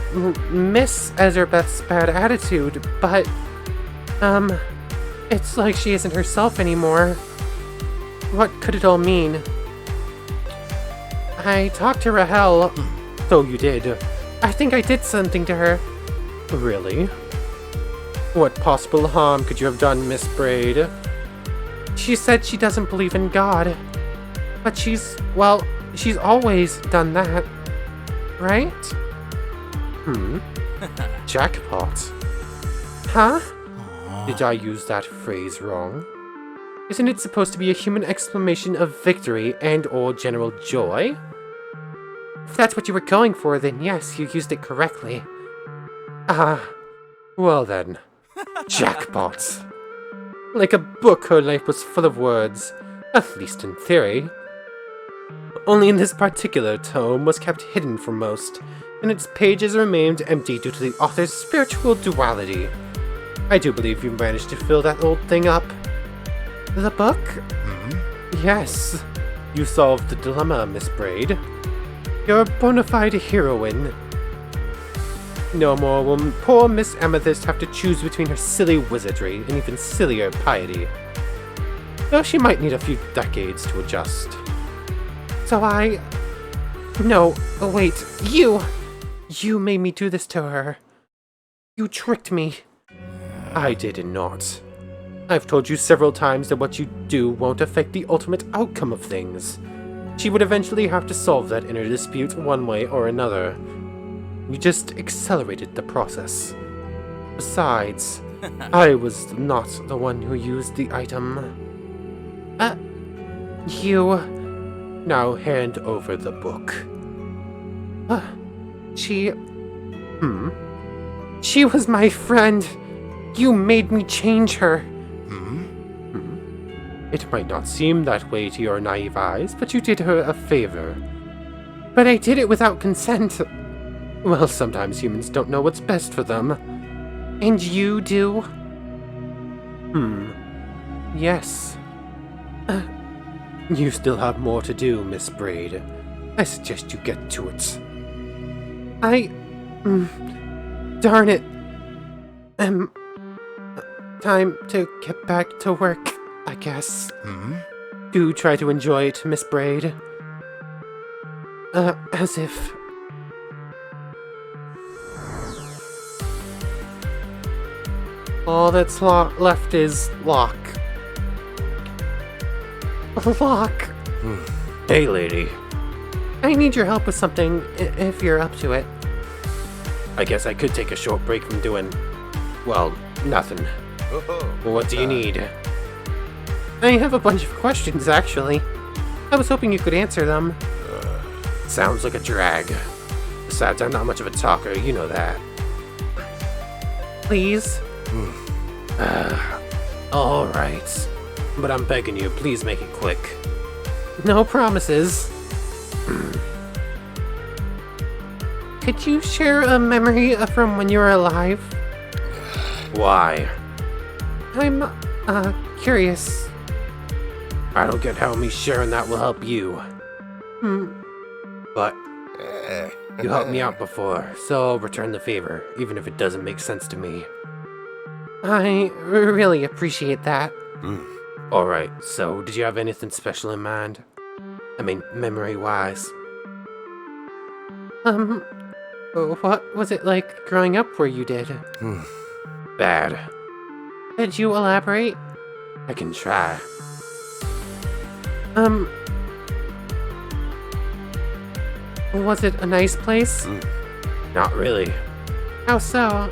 miss Ezerbeth's bad attitude, but, it's like she isn't herself anymore. What could it all mean? I talked to Rahel. So you did. I think I did something to her. Really? What possible harm could you have done, Miss Braid? She said she doesn't believe in God. But she's always done that. Right? Jackpot. Huh? Did I use that phrase wrong? Isn't it supposed to be a human exclamation of victory and or general joy? If that's what you were going for, then yes, you used it correctly. Well then. Jackpot. Like a book, her life was full of words, at least in theory. Only in this particular tome was kept hidden from most, and its pages remained empty due to the author's spiritual duality. I do believe you managed to fill that old thing up. The book? Yes. You solved the dilemma, Miss Braid. You're a bona fide heroine. No more will poor Miss Amethyst have to choose between her silly wizardry and even sillier piety. Though she might need a few decades to adjust. So No, wait, you! You made me do this to her. You tricked me. I did not. I've told you several times that what you do won't affect the ultimate outcome of things. She would eventually have to solve that inner dispute one way or another. You just accelerated the process. Besides, I was not the one who used the item. You... Now hand over the book. She was my friend. You made me change her. It might not seem that way to your naive eyes, but you did her a favor. But I did it without consent. Well, sometimes humans don't know what's best for them. And you do? Yes. You still have more to do, Miss Braid. I suggest you get to it. Darn it. Time to get back to work, I guess. Do try to enjoy it, Miss Braid. As if... All that's left is lock. Lock. Hey, lady. I need your help with something, if you're up to it. I guess I could take a short break from doing, well, nothing. What do you need? I have a bunch of questions, actually. I was hoping you could answer them. Sounds like a drag. Besides, I'm not much of a talker, you know that. Please? Alright. But I'm begging you, please make it quick. No promises. Could you share a memory from when you were alive? Why? I'm, curious. I don't get how me sharing that will help you. But you helped me out before, so I'll return the favor, even if it doesn't make sense to me. I really appreciate that. Alright, so did you have anything special in mind? I mean, memory-wise. What was it like growing up where you did? Bad. Could you elaborate? I can try. Was it a nice place? Not really. How so?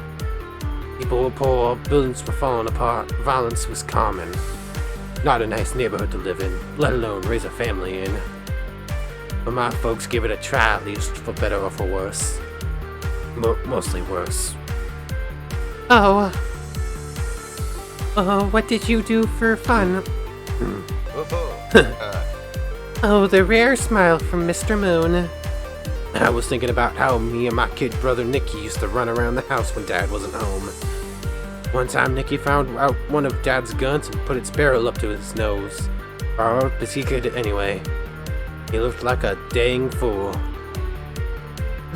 People were poor, buildings were falling apart, violence was common. Not a nice neighborhood to live in, let alone raise a family in. But my folks gave it a try at least, for better or for worse. Mostly worse. What did you do for fun? Oh, the rare smile from Mr. Moon. I was thinking about how me and my kid brother Nicky used to run around the house when Dad wasn't home. One time Nicky found out one of Dad's guns and put its barrel up to his nose. Or as he could anyway. He looked like a dang fool.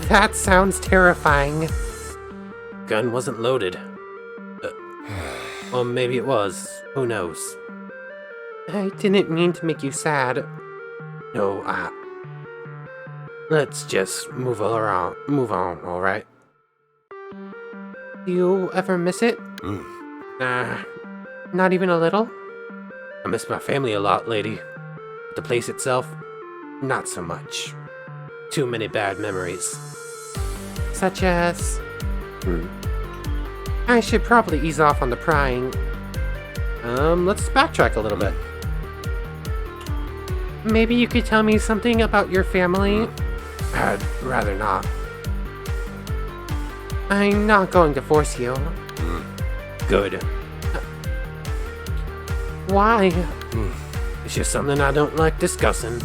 That sounds terrifying. Gun wasn't loaded. Or maybe it was. Who knows? I didn't mean to make you sad. No, let's just move on, alright? Do you ever miss it? Nah, Not even a little? I miss my family a lot, lady. The place itself, not so much. Too many bad memories. Such as... I should probably ease off on the prying. Let's backtrack a little bit. Maybe you could tell me something about your family? I'd rather not. I'm not going to force you. Good. Why? It's just something I don't like discussing.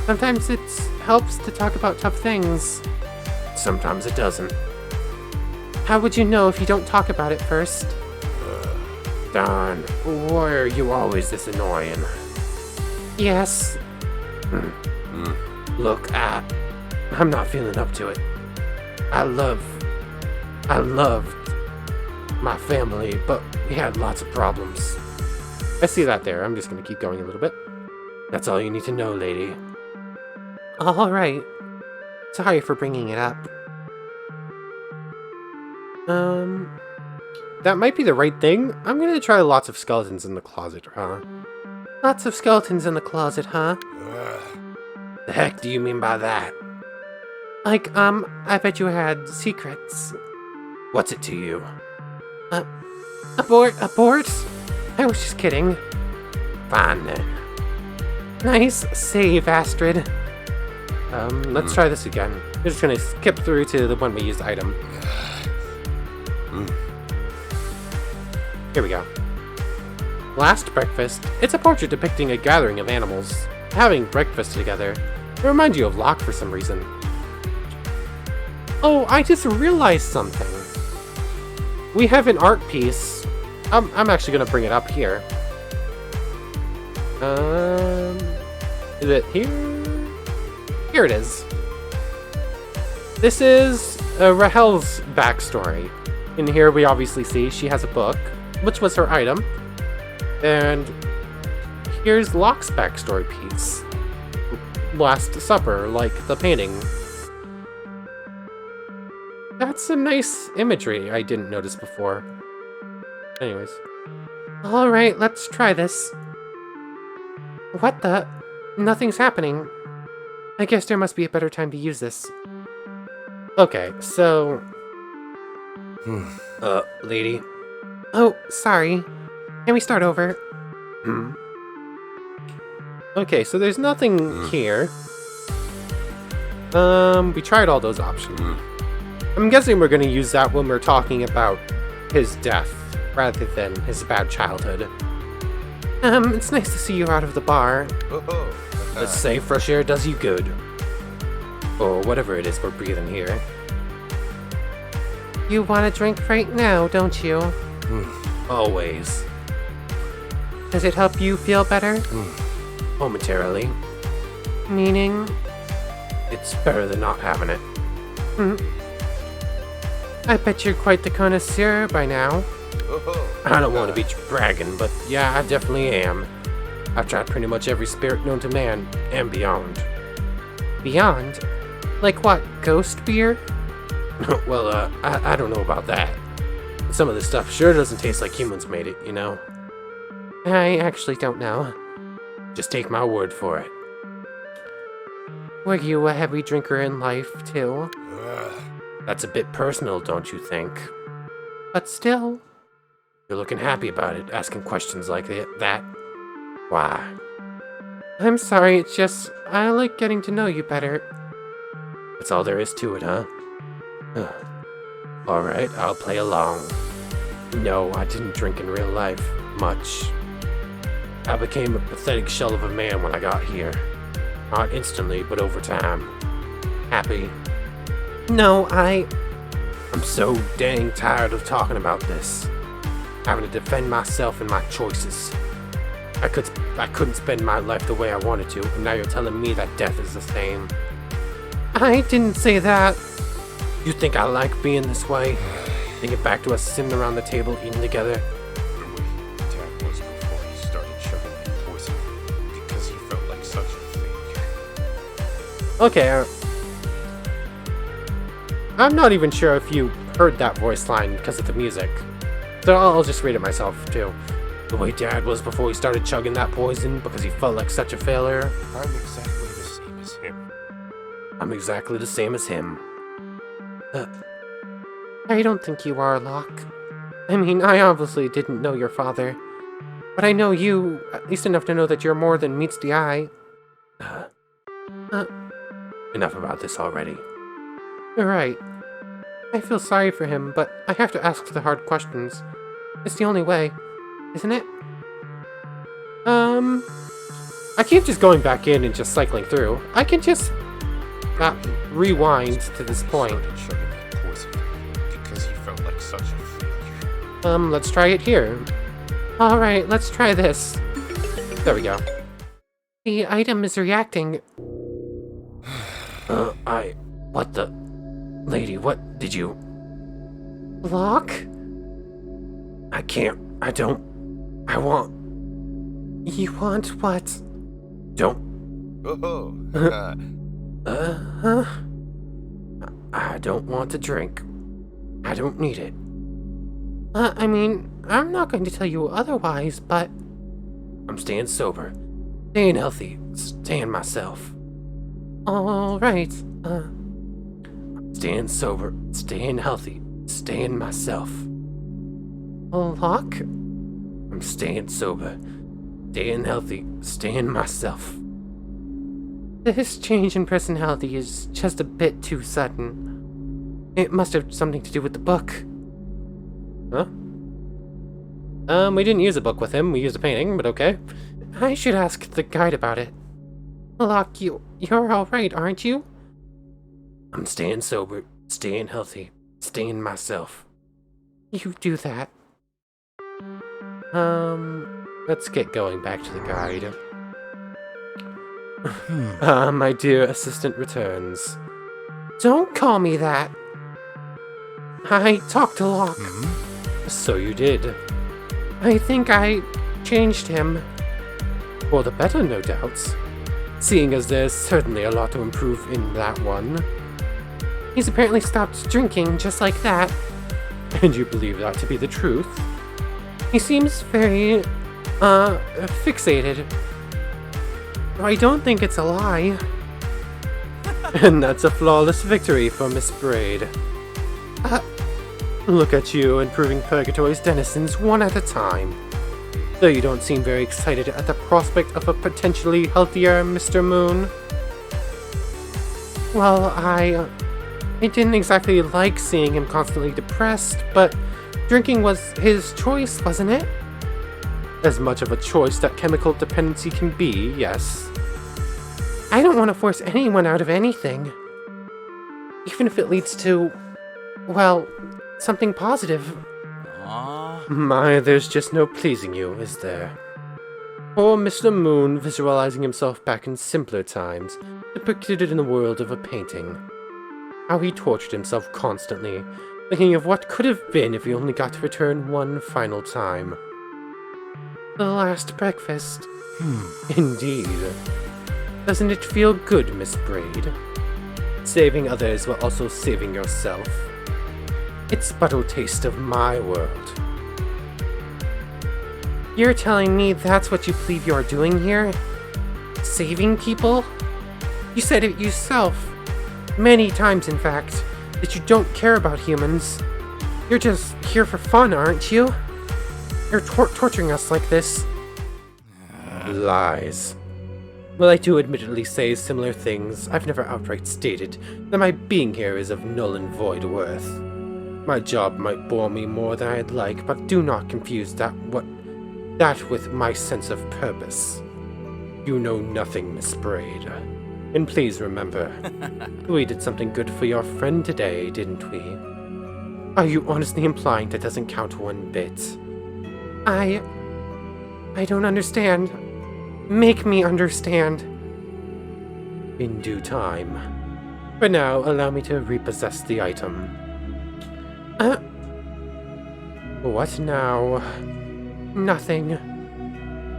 Sometimes it helps to talk about tough things. Sometimes it doesn't. How would you know if you don't talk about it first? Darn, why are you always this annoying? Yes. Look, I'm not feeling up to it. I loved my family, but we had lots of problems. I see that there. I'm just gonna keep going a little bit. That's all you need to know, lady. Alright. Sorry for bringing it up. That might be the right thing. I'm gonna try lots of skeletons in the closet, huh? Lots of skeletons in the closet, huh? The heck do you mean by that? Like, I bet you had secrets. What's it to you? Abort? I was just kidding. Fine then. Nice save, Astrid. Let's try this again. We're just gonna skip through to the one we used item. Here we go. Last breakfast. It's a portrait depicting a gathering of animals having breakfast together. It reminds you of Locke for some reason. Oh, I just realized something. We have an art piece. I'm actually gonna bring it up here. Is it here? Here it is. This is Rahel's backstory. In here we obviously see she has a book, which was her item. And here's Locke's backstory piece. Last Supper, like the painting. That's a nice imagery I didn't notice before. Anyways. Alright, let's try this. What the? Nothing's happening. I guess there must be a better time to use this. Okay, so... lady? Oh, sorry. Can we start over? Okay, so there's nothing here. We tried all those options. I'm guessing we're gonna use that when we're talking about his death, rather than his bad childhood. It's nice to see you out of the bar. Let's say fresh air does you good. Or whatever it is we're breathing here. You want a drink right now, don't you? Always. Does it help you feel better? Momentarily. Meaning? It's better than not having it. I bet you're quite the connoisseur by now. I don't want to be bragging, but yeah, I definitely am. I've tried pretty much every spirit known to man, and beyond. Beyond? Like what, ghost beer? Well, I don't know about that. Some of this stuff sure doesn't taste like humans made it, you know? I actually don't know. Just take my word for it. Were you a heavy drinker in life, too? That's a bit personal, don't you think? But still. You're looking happy about it, asking questions like that. Why? I'm sorry, it's just, I like getting to know you better. That's all there is to it, huh? Alright, I'll play along. No, I didn't drink in real life. Much. I became a pathetic shell of a man when I got here. Not instantly, but over time. Happy. No, I'm so dang tired of talking about this. Having to defend myself and my choices. I couldn't spend my life the way I wanted to, and now you're telling me that death is the same. I didn't say that. You think I like being this way? Thinking back to us sitting around the table eating together? The way Dad was before he started chugging that poison, because he felt like such a failure. Okay, I'm not even sure if you heard that voice line because of the music. So I'll just read it myself, too. The way Dad was before he started chugging that poison because he felt like such a failure. I'm exactly the same as him. I'm exactly the same as him. I don't think you are, Locke. I mean, I obviously didn't know your father. But I know you, at least enough to know that you're more than meets the eye. Enough about this already. You're right. I feel sorry for him, but I have to ask the hard questions. It's the only way, isn't it? I keep just going back in and just cycling through. I can just rewind to this point. Started chugging that poison, because he felt like such a failure. Let's try it here. Alright, let's try this. There we go. The item is reacting. What the? Lady, what did you... Locke? I can't. I don't. I want... You want what? Don't. Oh, I don't want to drink. I don't need it. I mean, I'm not going to tell you otherwise, but... I'm staying sober. Staying healthy. Staying myself. Alright, staying sober. Staying healthy. Staying myself. Locke? I'm staying sober. Staying healthy. Staying myself. This change in personality is just a bit too sudden. It must have something to do with the book. Huh? We didn't use a book with him. We used a painting, but okay. I should ask the guide about it. Locke, you're alright, aren't you? I'm staying sober, staying healthy, staying myself. You do that. Let's get going back to the guide. My dear assistant returns. Don't call me that. I talked to Locke. So you did. I think I changed him. For the better, no doubt. Seeing as there's certainly a lot to improve in that one. He's apparently stopped drinking just like that. And you believe that to be the truth? He seems very, fixated. I don't think it's a lie. And that's a flawless victory for Miss Braid. Look at you improving Purgatory's denizens one at a time. Though you don't seem very excited at the prospect of a potentially healthier Mr. Moon. Well, I didn't exactly like seeing him constantly depressed, but drinking was his choice, wasn't it? As much of a choice that chemical dependency can be, yes. I don't want to force anyone out of anything. Even if it leads to, well, something positive. My, there's just no pleasing you, is there? Poor Mr. Moon, visualizing himself back in simpler times, depicted in the world of a painting. How he tortured himself constantly, thinking of what could have been if he only got to return one final time. The last breakfast. Indeed. Doesn't it feel good, Miss Braid? Saving others while also saving yourself. It's but a taste of my world. You're telling me that's what you believe you're doing here? Saving people? You said it yourself, many times in fact, that you don't care about humans. You're just here for fun, aren't you? You're torturing us like this. Lies. Well, I do admittedly say similar things. I've never outright stated that my being here is of null and void worth. My job might bore me more than I'd like, but do not confuse that with my sense of purpose. You know nothing, Miss Braid. And please remember, we did something good for your friend today, didn't we? Are you honestly implying that doesn't count one bit? I don't understand. Make me understand. In due time. For now, allow me to repossess the item. What now? Nothing.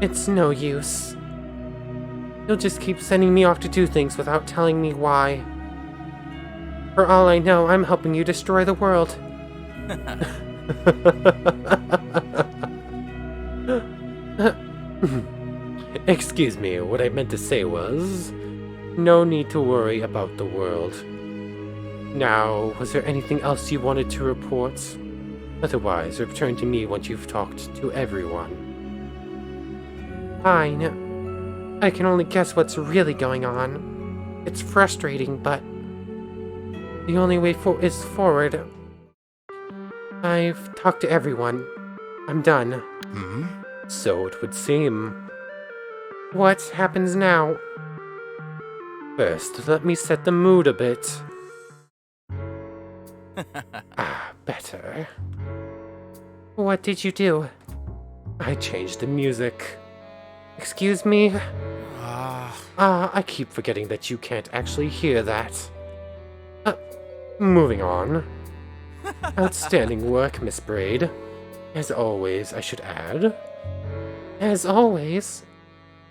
It's no use. You'll just keep sending me off to do things without telling me why. For all I know, I'm helping you destroy the world. Excuse me, what I meant to say was, no need to worry about the world. Now, was there anything else you wanted to report? Otherwise, return to me once you've talked to everyone. Fine. I can only guess what's really going on. It's frustrating, but the only way is forward. I've talked to everyone. I'm done. So it would seem. What happens now? First, let me set the mood a bit. Better. What did you do? I changed the music. Excuse me? I keep forgetting that you can't actually hear that. Moving on. Outstanding work, Miss Braid. As always, I should add. As always,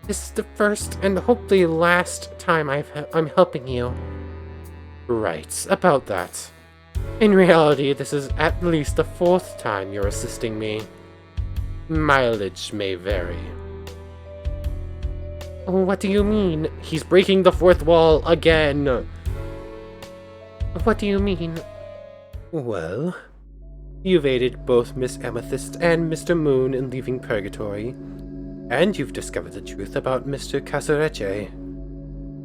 this is the first and hopefully last time I'm helping you. Right, about that. In reality, this is at least the 4th time you're assisting me. Mileage may vary. What do you mean? He's breaking the 4th wall again! What do you mean? Well, you've aided both Miss Amethyst and Mr. Moon in leaving Purgatory, and you've discovered the truth about Mr. Casarecce,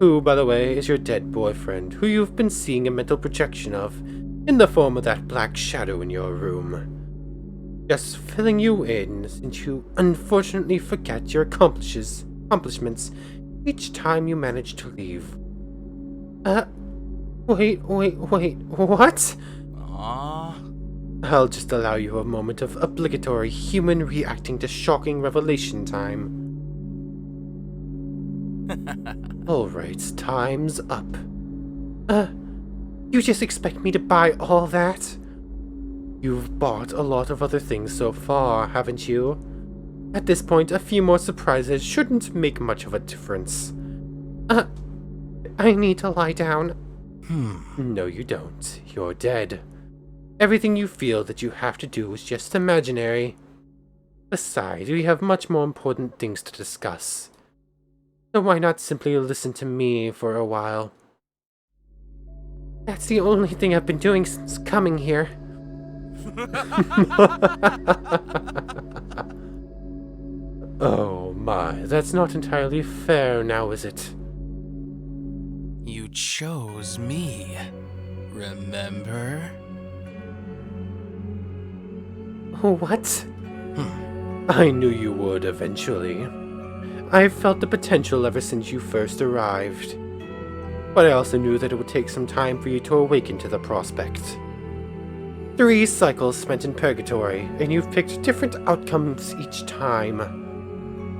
who, by the way, is your dead boyfriend, who you've been seeing a mental projection of in the form of that black shadow in your room. Just filling you in, since you unfortunately forget your accomplishments each time you manage to leave. Wait, what? I'll just allow you a moment of obligatory human reacting to shocking revelation time. Alright, time's up. You just expect me to buy all that? You've bought a lot of other things so far, haven't you? At this point, a few more surprises shouldn't make much of a difference. I need to lie down. No, you don't. You're dead. Everything you feel that you have to do is just imaginary. Besides, we have much more important things to discuss. So why not simply listen to me for a while? That's the only thing I've been doing since coming here. Oh my, that's not entirely fair now, is it? You chose me, remember? What? I knew you would eventually. I've felt the potential ever since you first arrived. But I also knew that it would take some time for you to awaken to the prospect. 3 cycles spent in Purgatory, and you've picked different outcomes each time.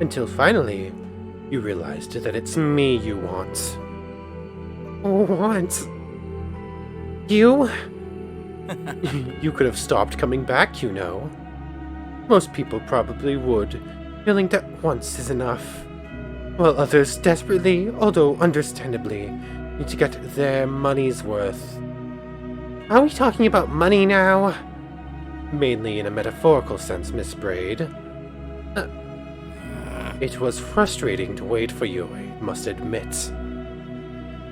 Until finally, you realized that it's me you want. Want? You? You could have stopped coming back, you know. Most people probably would, feeling that once is enough. While others desperately, although understandably, need to get their money's worth. Are we talking about money now? Mainly in a metaphorical sense, Miss Braid. It was frustrating to wait for you, I must admit.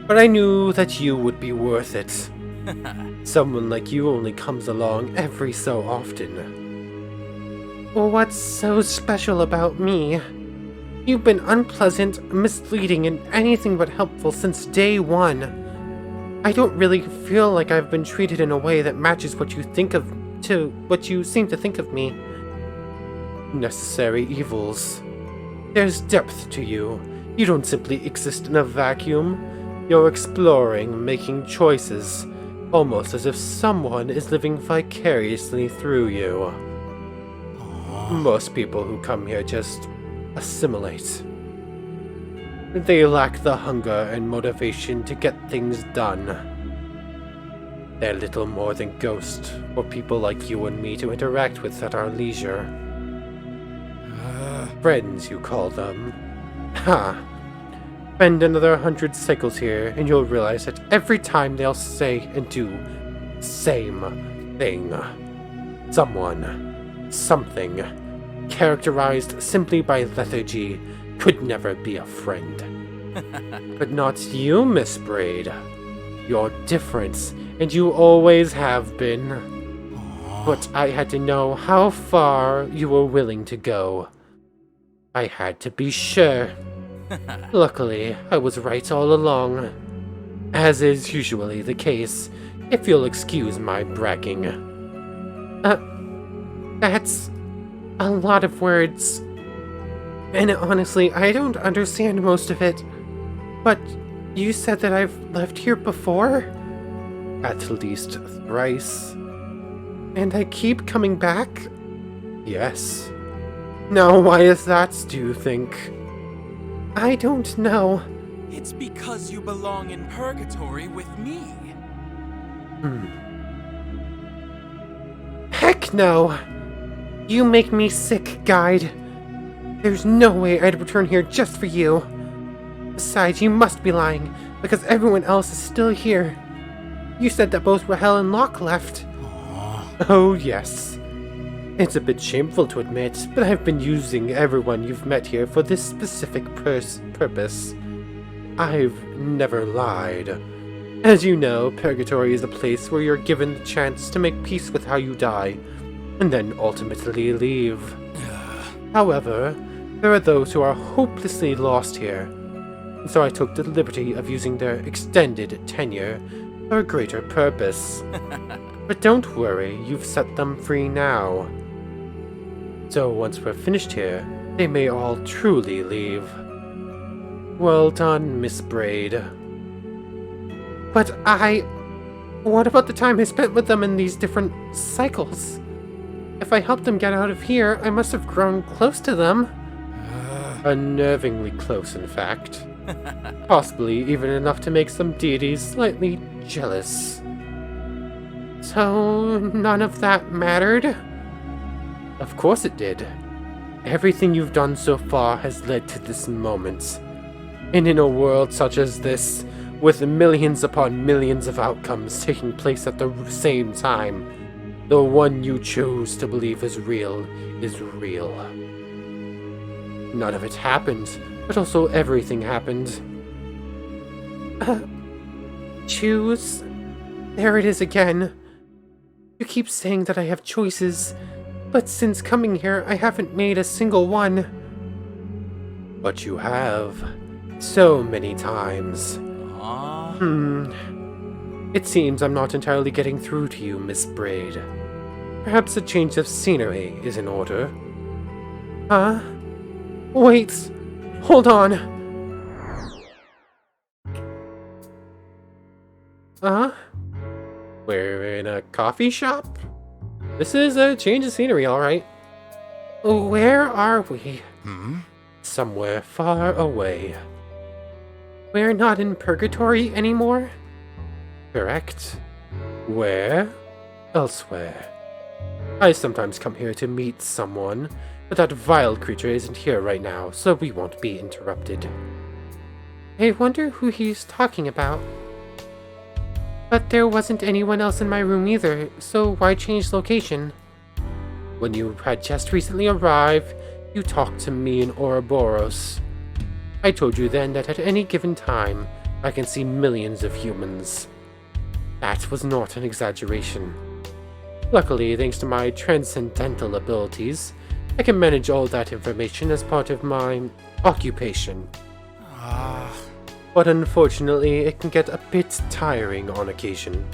But I knew that you would be worth it. Someone like you only comes along every so often. What's so special about me? You've been unpleasant, misleading, and anything but helpful since day 1. I don't really feel like I've been treated in a way that matches what you seem to think of me. Necessary evils. There's depth to you. You don't simply exist in a vacuum. You're exploring, making choices, almost as if someone is living vicariously through you. Most people who come here just assimilate. They lack the hunger and motivation to get things done. They're little more than ghosts for people like you and me to interact with at our leisure. Friends, you call them. Ha! Spend another 100 cycles here, and you'll realize that every time they'll say and do same thing. Someone, something, characterized simply by lethargy, could never be a friend. But not you, Miss Braid. You're different, and you always have been. But I had to know how far you were willing to go. I had to be sure. Luckily, I was right all along. As is usually the case, if you'll excuse my bragging. That's a lot of words. And honestly, I don't understand most of it. But you said that I've left here before? At least thrice. And I keep coming back? Yes. Now, why is that, do you think? I don't know. It's because you belong in Purgatory with me. Heck no! You make me sick, guide. There's no way I'd return here just for you. Besides, you must be lying, because everyone else is still here. You said that both Rahel and Locke left. Oh, yes. It's a bit shameful to admit, but I've been using everyone you've met here for this specific purpose. I've never lied. As you know, Purgatory is a place where you're given the chance to make peace with how you die, and then ultimately leave. However, there are those who are hopelessly lost here, and so I took the liberty of using their extended tenure for a greater purpose. But don't worry, you've set them free now. So once we're finished here, they may all truly leave. Well done, Miss Braid. But what about the time I spent with them in these different cycles? If I helped them get out of here, I must have grown close to them. Unnervingly close, in fact. Possibly even enough to make some deities slightly jealous. So, none of that mattered? Of course it did. Everything you've done so far has led to this moment. And in a world such as this, with millions upon millions of outcomes taking place at the same time, the one you chose to believe is real. None of it happened, but also everything happened. Choose? There it is again. You keep saying that I have choices, but since coming here, I haven't made a single one. But you have. So many times. It seems I'm not entirely getting through to you, Miss Braid. Perhaps a change of scenery is in order. Huh? Wait! Hold on! We're in a coffee shop? This is a change of scenery, alright. Where are we? Somewhere far away. We're not in Purgatory anymore? Correct. Where? Elsewhere. I sometimes come here to meet someone, but that vile creature isn't here right now, so we won't be interrupted. I wonder who he's talking about. But there wasn't anyone else in my room either, so why change location? When you had just recently arrived, you talked to me in Ouroboros. I told you then that at any given time, I can see millions of humans. That was not an exaggeration. Luckily, thanks to my transcendental abilities, I can manage all that information as part of my occupation. But unfortunately, it can get a bit tiring on occasion.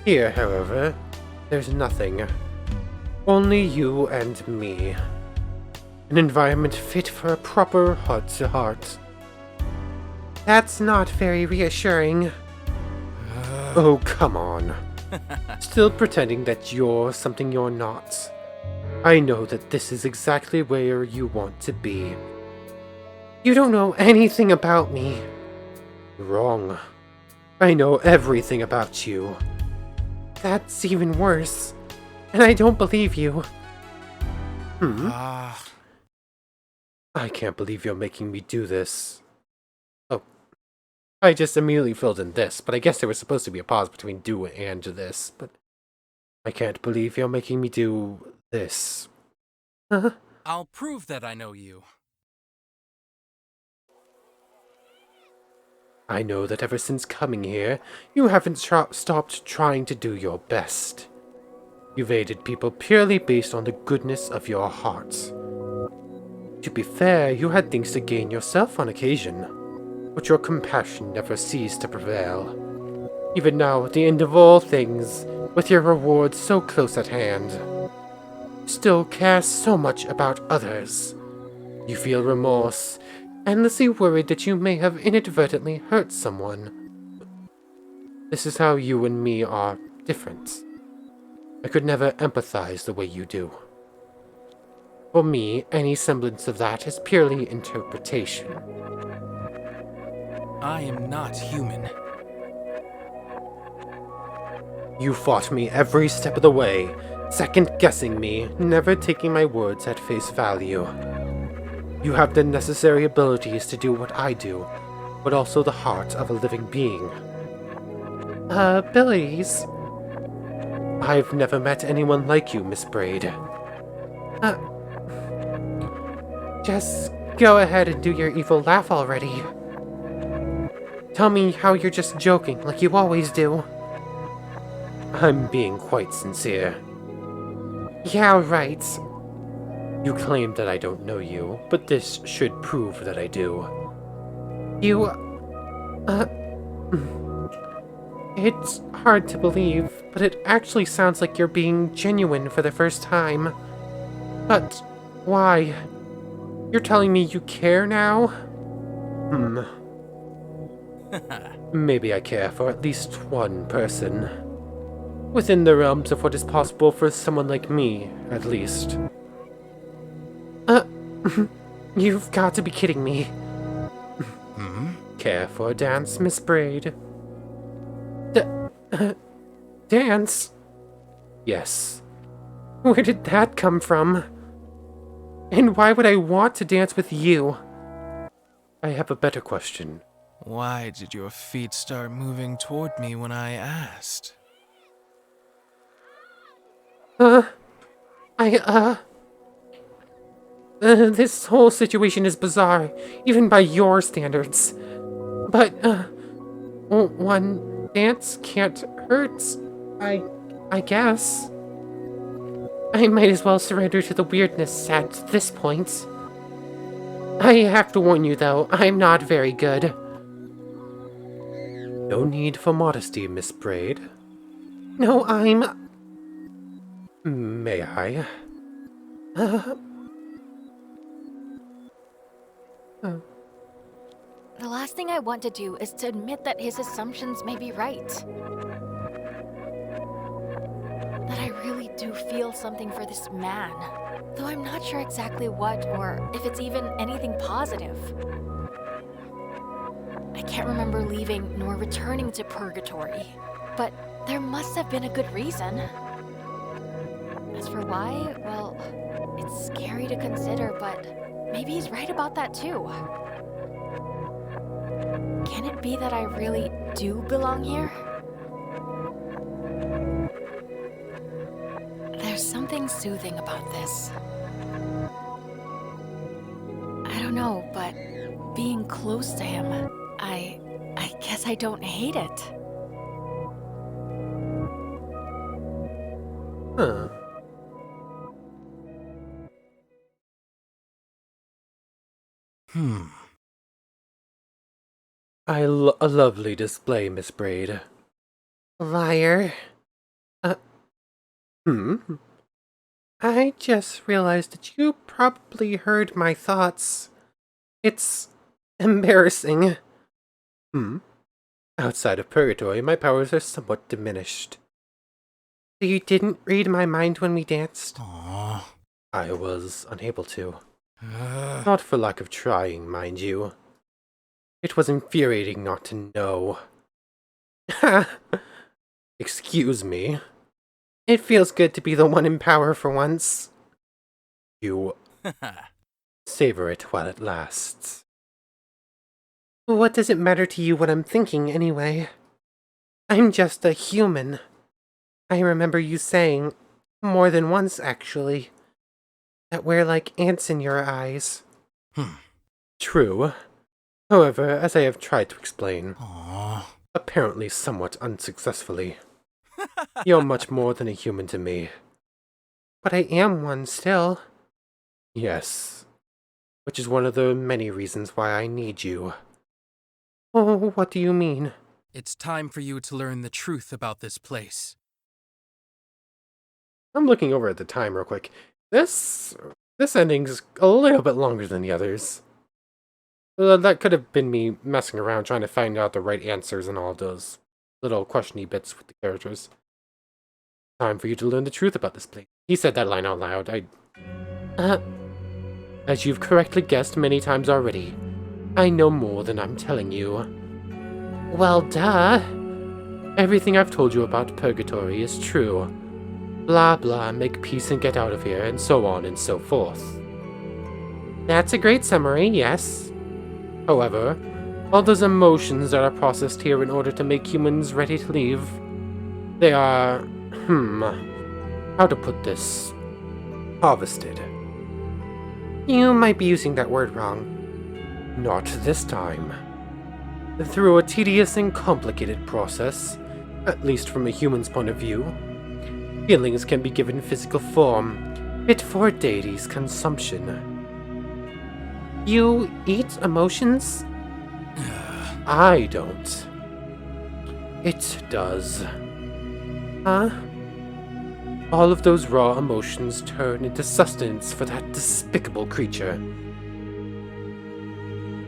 Here, however, there's nothing. Only you and me. An environment fit for a proper heart-to-heart. That's not very reassuring. Oh, come on. Still pretending that you're something you're not. I know that this is exactly where you want to be. You don't know anything about me. Wrong. I know everything about you. That's even worse. And I don't believe you. I can't believe you're making me do this. Oh. I just immediately filled in this, but I guess there was supposed to be a pause between do and this, but I can't believe you're making me do this. I'll prove that I know you. I know that ever since coming here, you haven't stopped trying to do your best. You've aided people purely based on the goodness of your heart. To be fair, you had things to gain yourself on occasion, but your compassion never ceased to prevail. Even now, at the end of all things, with your reward so close at hand, you still care so much about others. You feel remorse, endlessly worried that you may have inadvertently hurt someone. This is how you and me are different. I could never empathize the way you do. For me, any semblance of that is purely interpretation. I am not human. You fought me every step of the way, second-guessing me, never taking my words at face value. You have the necessary abilities to do what I do, but also the heart of a living being. Abilities? I've never met anyone like you, Miss Braid. Just go ahead and do your evil laugh already. Tell me how you're just joking, like you always do. I'm being quite sincere. Yeah, right. You claim that I don't know you, but this should prove that I do. It's hard to believe, but it actually sounds like you're being genuine for the first time. But why? You're telling me you care now? Maybe I care for at least one person. Within the realms of what is possible for someone like me, at least. You've got to be kidding me. Care for a dance, Miss Braid? Dance? Yes. Where did that come from? And why would I want to dance with you? I have a better question. Why did your feet start moving toward me when I asked? This whole situation is bizarre, even by your standards. But, one dance can't hurt, I guess. I might as well surrender to the weirdness at this point. I have to warn you, though, I'm not very good. No need for modesty, Miss Braid. No, May I? The last thing I want to do is to admit that his assumptions may be right. That I really do feel something for this man, though I'm not sure exactly what or if it's even anything positive. I can't remember leaving nor returning to Purgatory, but there must have been a good reason. As for why, well, it's scary to consider, but maybe he's right about that too. Can it be that I really do belong here? There's something soothing about this. I don't know, but being close to him, I guess I don't hate it. Huh. A lovely display, Miss Braid. Liar. I just realized that you probably heard my thoughts. It's embarrassing. Outside of Purgatory, my powers are somewhat diminished. So you didn't read my mind when we danced? Aww. I was unable to. Not for lack of trying, mind you. It was infuriating not to know. Excuse me. It feels good to be the one in power for once. You savor it while it lasts. What does it matter to you what I'm thinking, anyway? I'm just a human. I remember you saying, more than once actually, that we're like ants in your eyes. True. However, as I have tried to explain, Aww. apparently somewhat unsuccessfully, you're much more than a human to me. But I am one still. Yes. Which is one of the many reasons why I need you. Oh, what do you mean? It's time for you to learn the truth about this place. I'm looking over at the time real quick. This ending's a little bit longer than the others. That could have been me messing around trying to find out the right answers and all those little questiony bits with the characters. Time for you to learn the truth about this place. He said that line out loud. As you've correctly guessed many times already, I know more than I'm telling you. Well, duh. everything I've told you about Purgatory is true. Blah blah, make peace and get out of here, and so on and so forth. That's a great summary, yes. However, all those emotions that are processed here in order to make humans ready to leave, they are, how to put this? Harvested. You might be using that word wrong. Not this time. Through a tedious and complicated process, at least from a human's point of view, feelings can be given physical form, fit for a deity's consumption. You eat emotions? I don't. It does. Huh? All of those raw emotions turn into sustenance for that despicable creature.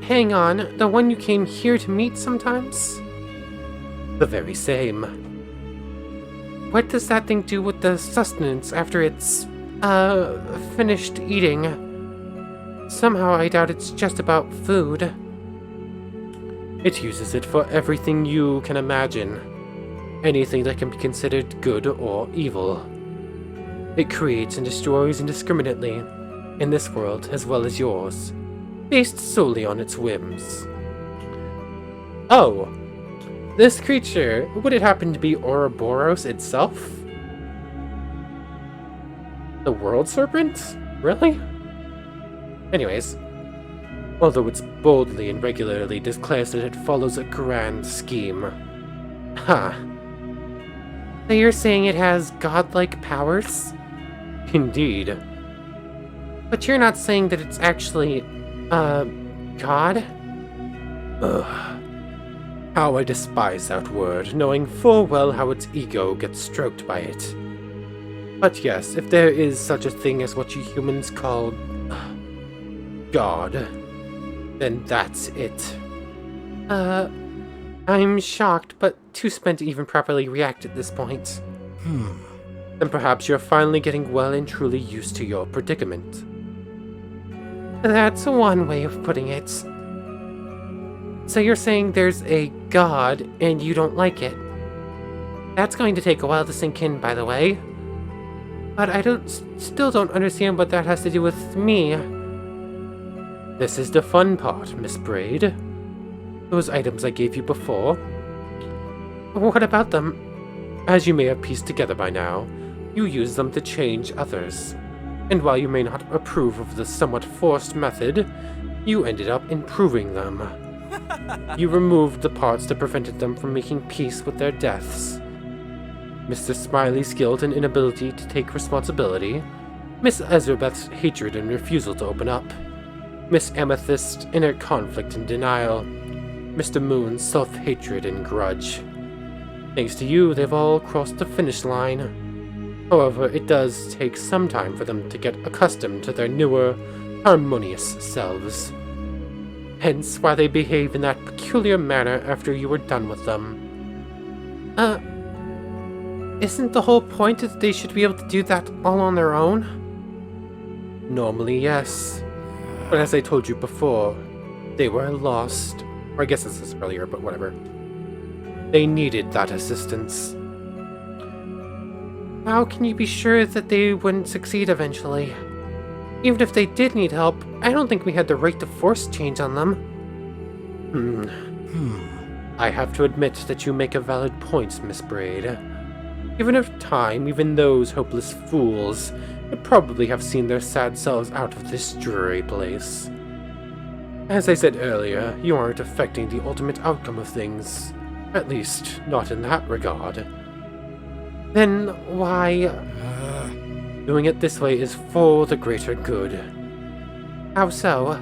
Hang on, the one you came here to meet sometimes? The very same. What does that thing do with the sustenance after it's, finished eating? Somehow I doubt it's just about food. It uses it for everything you can imagine. Anything that can be considered good or evil. It creates and destroys indiscriminately, in this world as well as yours, based solely on its whims. Oh, this creature, would it happen to be Ouroboros itself? The World Serpent? Really? Anyways, although it's boldly and regularly declares that it follows a grand scheme. Huh. So you're saying it has godlike powers? Indeed. But you're not saying that it's actually, God? Ugh. How I despise that word, knowing full well how its ego gets stroked by it. But yes, if there is such a thing as what you humans call God, then that's it. I'm shocked, but too spent to even properly react at this point. Then perhaps you're finally getting well and truly used to your predicament. That's one way of putting it. So you're saying there's a God, and you don't like it. That's going to take a while to sink in, by the way. But I still don't understand what that has to do with me. This is the fun part, Miss Braid. Those items I gave you before. What about them? As you may have pieced together by now, you use them to change others. And while you may not approve of the somewhat forced method, you ended up improving them. You removed the parts that prevented them from making peace with their deaths. Mr. Smiley's guilt and inability to take responsibility, Miss Ezrabeth's hatred and refusal to open up, Miss Amethyst's inner conflict and denial, Mr. Moon's self-hatred and grudge. Thanks to you, they've all crossed the finish line. However, it does take some time for them to get accustomed to their newer, harmonious selves. Hence why they behave in that peculiar manner after you were done with them. Isn't the whole point that they should be able to do that all on their own? Normally, yes. But as I told you before, they were lost. Or I guess this is earlier, but whatever. They needed that assistance. How can you be sure that they wouldn't succeed eventually? Even if they did need help, I don't think we had the right to force change on them. I have to admit that you make a valid point, Miss Braid. Given enough time, even those hopeless fools would probably have seen their sad selves out of this dreary place. As I said earlier, you aren't affecting the ultimate outcome of things. At least, not in that regard. Then why... Doing it this way is for the greater good. How so?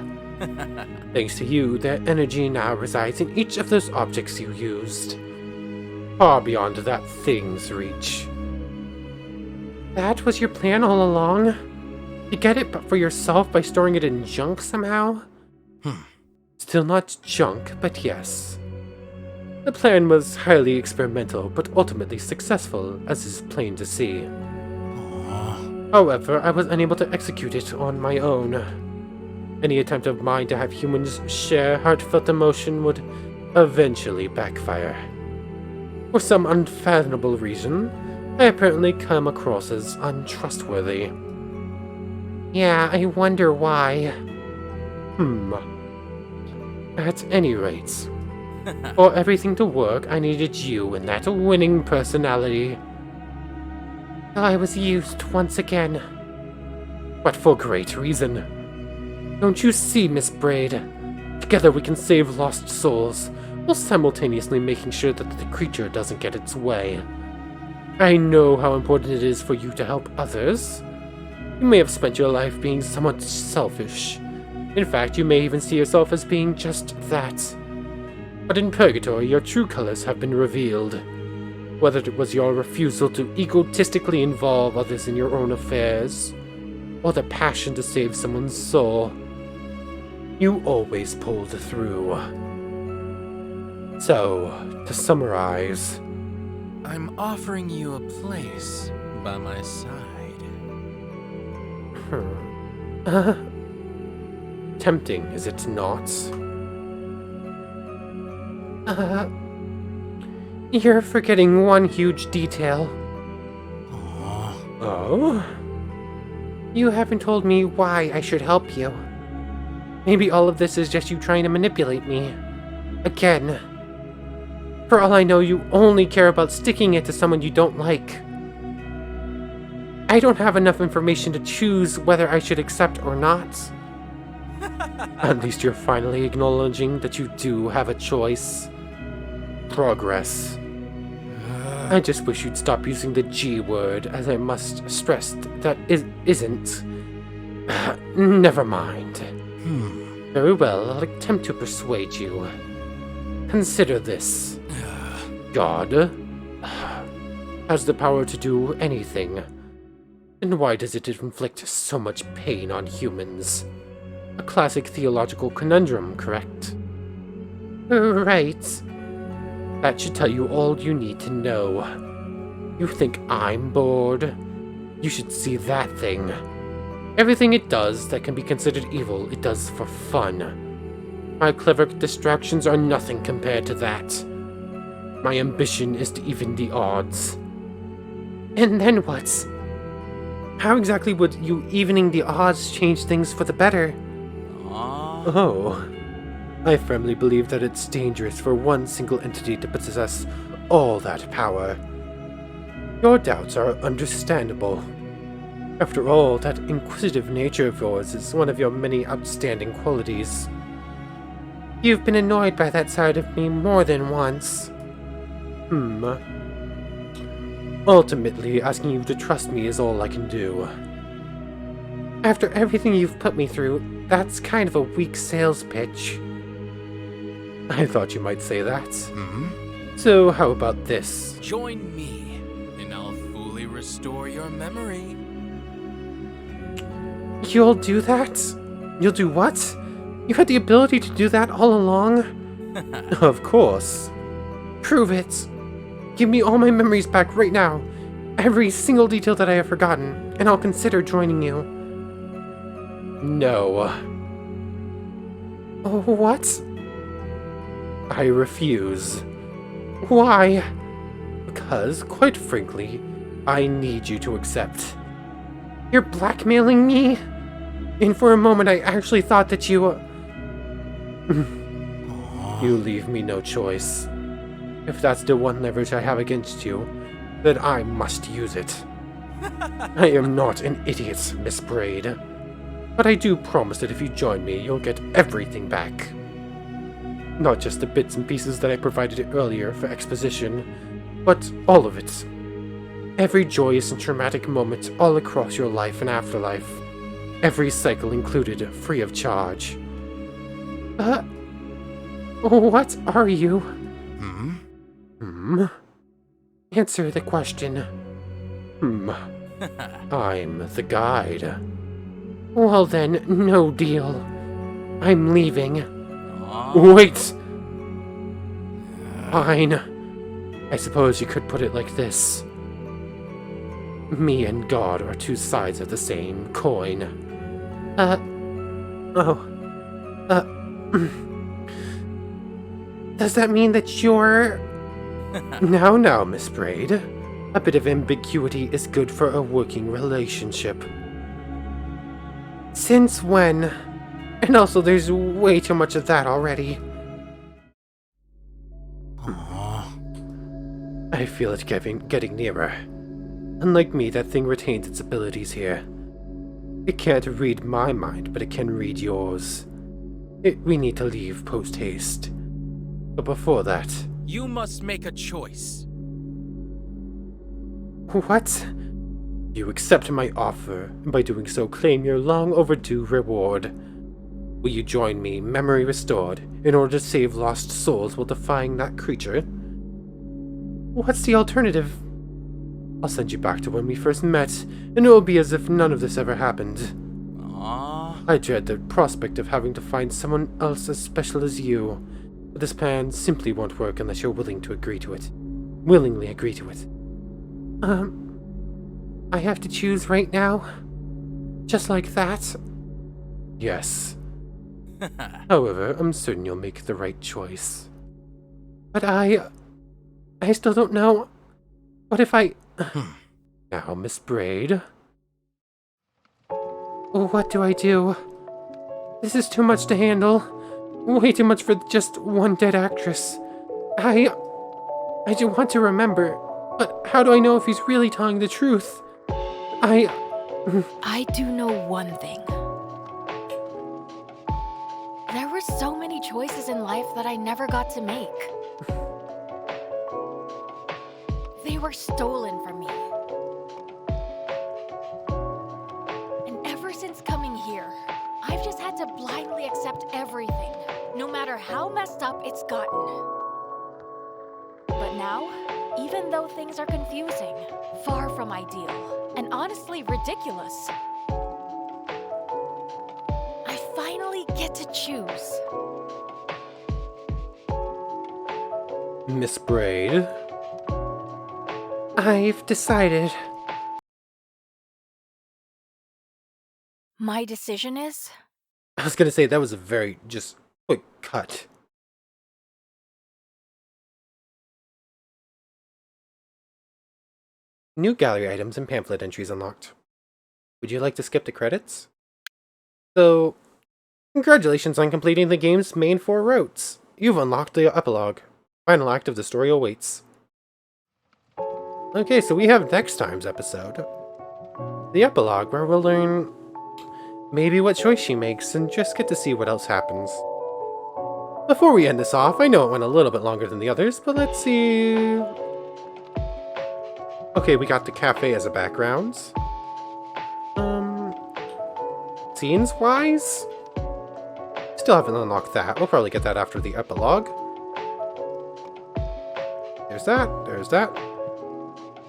Thanks to you, their energy now resides in each of those objects you used. Far beyond that thing's reach. That was your plan all along? To get it for yourself by storing it in junk somehow? Still not junk, but yes. The plan was highly experimental, but ultimately successful, as is plain to see. However, I was unable to execute it on my own. Any attempt of mine to have humans share heartfelt emotion would eventually backfire. For some unfathomable reason, I apparently come across as untrustworthy. Yeah, I wonder why. At any rate, for everything to work, I needed you and that winning personality. I was used once again. But for great reason. Don't you see, Miss Braid? Together we can save lost souls, while simultaneously making sure that the creature doesn't get its way. I know how important it is for you to help others. You may have spent your life being somewhat selfish. In fact, you may even see yourself as being just that. But in Purgatory, your true colors have been revealed. Whether it was your refusal to egotistically involve others in your own affairs, or the passion to save someone's soul, you always pulled through. So, to summarize, I'm offering you a place by my side. Tempting, is it not? You're forgetting one huge detail. Oh? You haven't told me why I should help you. Maybe all of this is just you trying to manipulate me. Again. For all I know, you only care about sticking it to someone you don't like. I don't have enough information to choose whether I should accept or not. At least you're finally acknowledging that you do have a choice. Progress. I just wish you'd stop using the G word, as I must stress that isn't. Never mind. Very well, I'll attempt to persuade you. Consider this. God has the power to do anything. And why does it inflict so much pain on humans? A classic theological conundrum, correct? Right. That should tell you all you need to know. You think I'm bored? You should see that thing. Everything it does that can be considered evil, it does for fun. My clever distractions are nothing compared to that. My ambition is to even the odds. And then what? How exactly would you evening the odds change things for the better? Oh. I firmly believe that it's dangerous for one single entity to possess all that power. Your doubts are understandable. After all, that inquisitive nature of yours is one of your many outstanding qualities. You've been annoyed by that side of me more than once. Ultimately, asking you to trust me is all I can do. After everything you've put me through, that's kind of a weak sales pitch. I thought you might say that. So how about this? Join me, and I'll fully restore your memory. You'll do that? You'll do what? You had the ability to do that all along? Of course. Prove it. Give me all my memories back right now. Every single detail that I have forgotten, and I'll consider joining you. No. What? I refuse. Why? Because, quite frankly, I need you to accept. You're blackmailing me? And for a moment I actually thought that you... You leave me no choice. If that's the one leverage I have against you, then I must use it. I am not an idiot, Miss Braid. But I do promise that if you join me, you'll get everything back. Not just the bits and pieces that I provided earlier for exposition, but all of it. Every joyous and traumatic moment all across your life and afterlife. Every cycle included, free of charge. What are you? Answer the question. I'm the guide. Well then, no deal. I'm leaving. Wait! Fine. I suppose you could put it like this. Me and God are two sides of the same coin. Does that mean that you're... Now, Miss Braid. A bit of ambiguity is good for a working relationship. Since when? And also, there's way too much of that already. I feel it getting nearer. Unlike me, that thing retains its abilities here. It can't read my mind, but it can read yours. We need to leave post-haste. But before that... You must make a choice. What? You accept my offer, and by doing so claim your long-overdue reward. Will you join me, memory restored, in order to save lost souls while defying that creature? What's the alternative? I'll send you back to when we first met, and it will be as if none of this ever happened. Aww. I dread the prospect of having to find someone else as special as you, but this plan simply won't work unless you're willing to agree to it. Willingly agree to it. I have to choose right now? Just like that? Yes. However, I'm certain you'll make the right choice. But I still don't know. What if I... Now, Miss Braid. What do I do? This is too much to handle. Way too much for just one dead actress. I do want to remember, but how do I know if he's really telling the truth? I do know one thing. There were so many choices in life that I never got to make. They were stolen from me. And ever since coming here, I've just had to blindly accept everything, no matter how messed up it's gotten. But now, even though things are confusing, far from ideal, and honestly ridiculous, I finally get to choose. Miss Braid. I've decided. My decision is... I was gonna say, that was a very, just, quick cut. New gallery items and pamphlet entries unlocked. Would you like to skip the credits? So, congratulations on completing the game's main 4 routes. You've unlocked the epilogue. Final act of the story awaits. Okay, so we have next time's episode. The epilogue, where we'll learn maybe what choice she makes and just get to see what else happens. Before we end this off, I know it went a little bit longer than the others, but let's see... Okay, we got the cafe as a background. Scenes-wise? Still haven't unlocked that. We'll probably get that after the epilogue. There's that.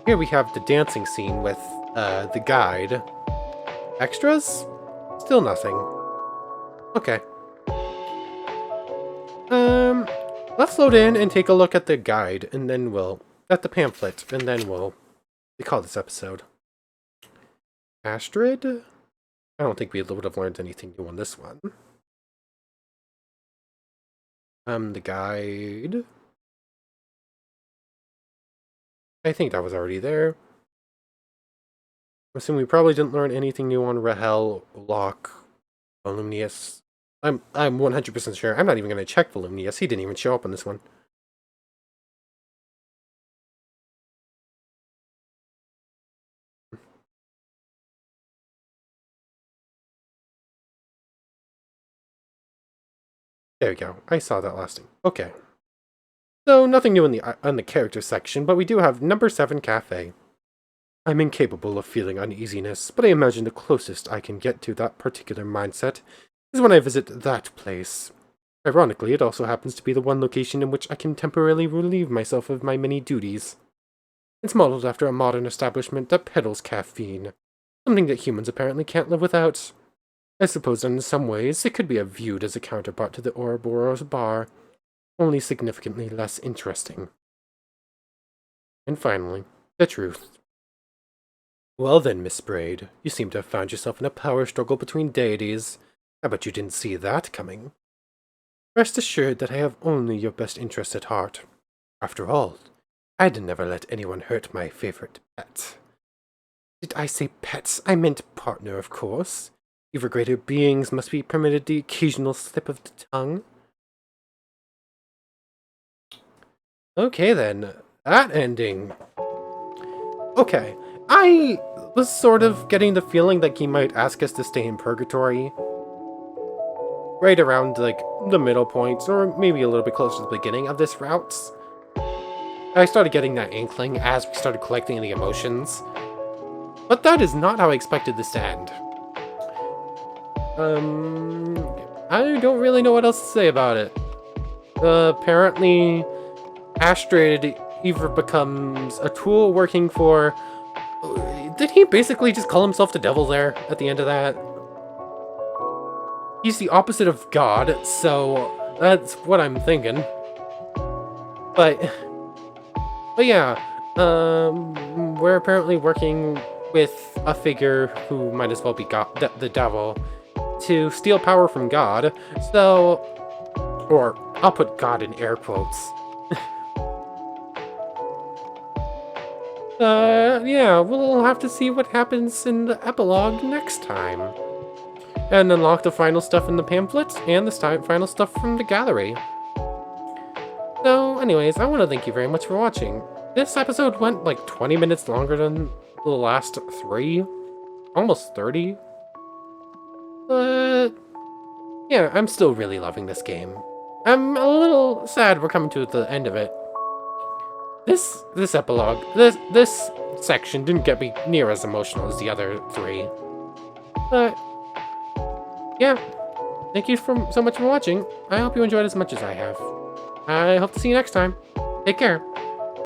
Here we have the dancing scene with the guide. Extras? Still nothing. Okay. Let's load in and take a look at the guide, and then at the pamphlet, and then we'll call this episode. Astrid? I don't think we would have learned anything new on this one. The guide. I think that was already there. I'm assuming we probably didn't learn anything new on Rahel, Locke, Volumnius. I'm 100% sure. I'm not even going to check Volumnius. He didn't even show up on this one. There we go. I saw that last thing. Okay. So, nothing new in the character section, but we do have number 7 cafe. I'm incapable of feeling uneasiness, but I imagine the closest I can get to that particular mindset is when I visit that place. Ironically, it also happens to be the one location in which I can temporarily relieve myself of my many duties. It's modeled after a modern establishment that peddles caffeine, something that humans apparently can't live without. I suppose that in some ways it could be viewed as a counterpart to the Ouroboros bar, only significantly less interesting. And finally, the truth. Well then, Miss Braid, you seem to have found yourself in a power struggle between deities. I bet you didn't see that coming. Rest assured that I have only your best interest at heart. After all, I'd never let anyone hurt my favorite pet. Did I say pets? I meant partner, of course. Even greater beings must be permitted the occasional slip of the tongue. Okay then, that ending. Okay, I was sort of getting the feeling that he might ask us to stay in Purgatory. Right around, like, the middle points, or maybe a little bit closer to the beginning of this route. I started getting that inkling as we started collecting the emotions. But that is not how I expected this to end. I don't really know what else to say about it. Apparently, Astrid either becomes a tool working for... Did he basically just call himself the devil there at the end of that? He's the opposite of God, so that's what I'm thinking. But yeah, we're apparently working with a figure who might as well be God, the devil, to steal power from God. So, or I'll put God in air quotes. Yeah, we'll have to see what happens in the epilogue next time. And unlock the final stuff in the pamphlet and the final stuff from the gallery. So, anyways, I want to thank you very much for watching. This episode went like 20 minutes longer than the last 3. Almost 30. But yeah, I'm still really loving this game. I'm a little sad we're coming to the end of it. This epilogue, this section didn't get me near as emotional as the other 3. But yeah, thank you so much for watching. I hope you enjoyed as much as I have. I hope to see you next time. Take care.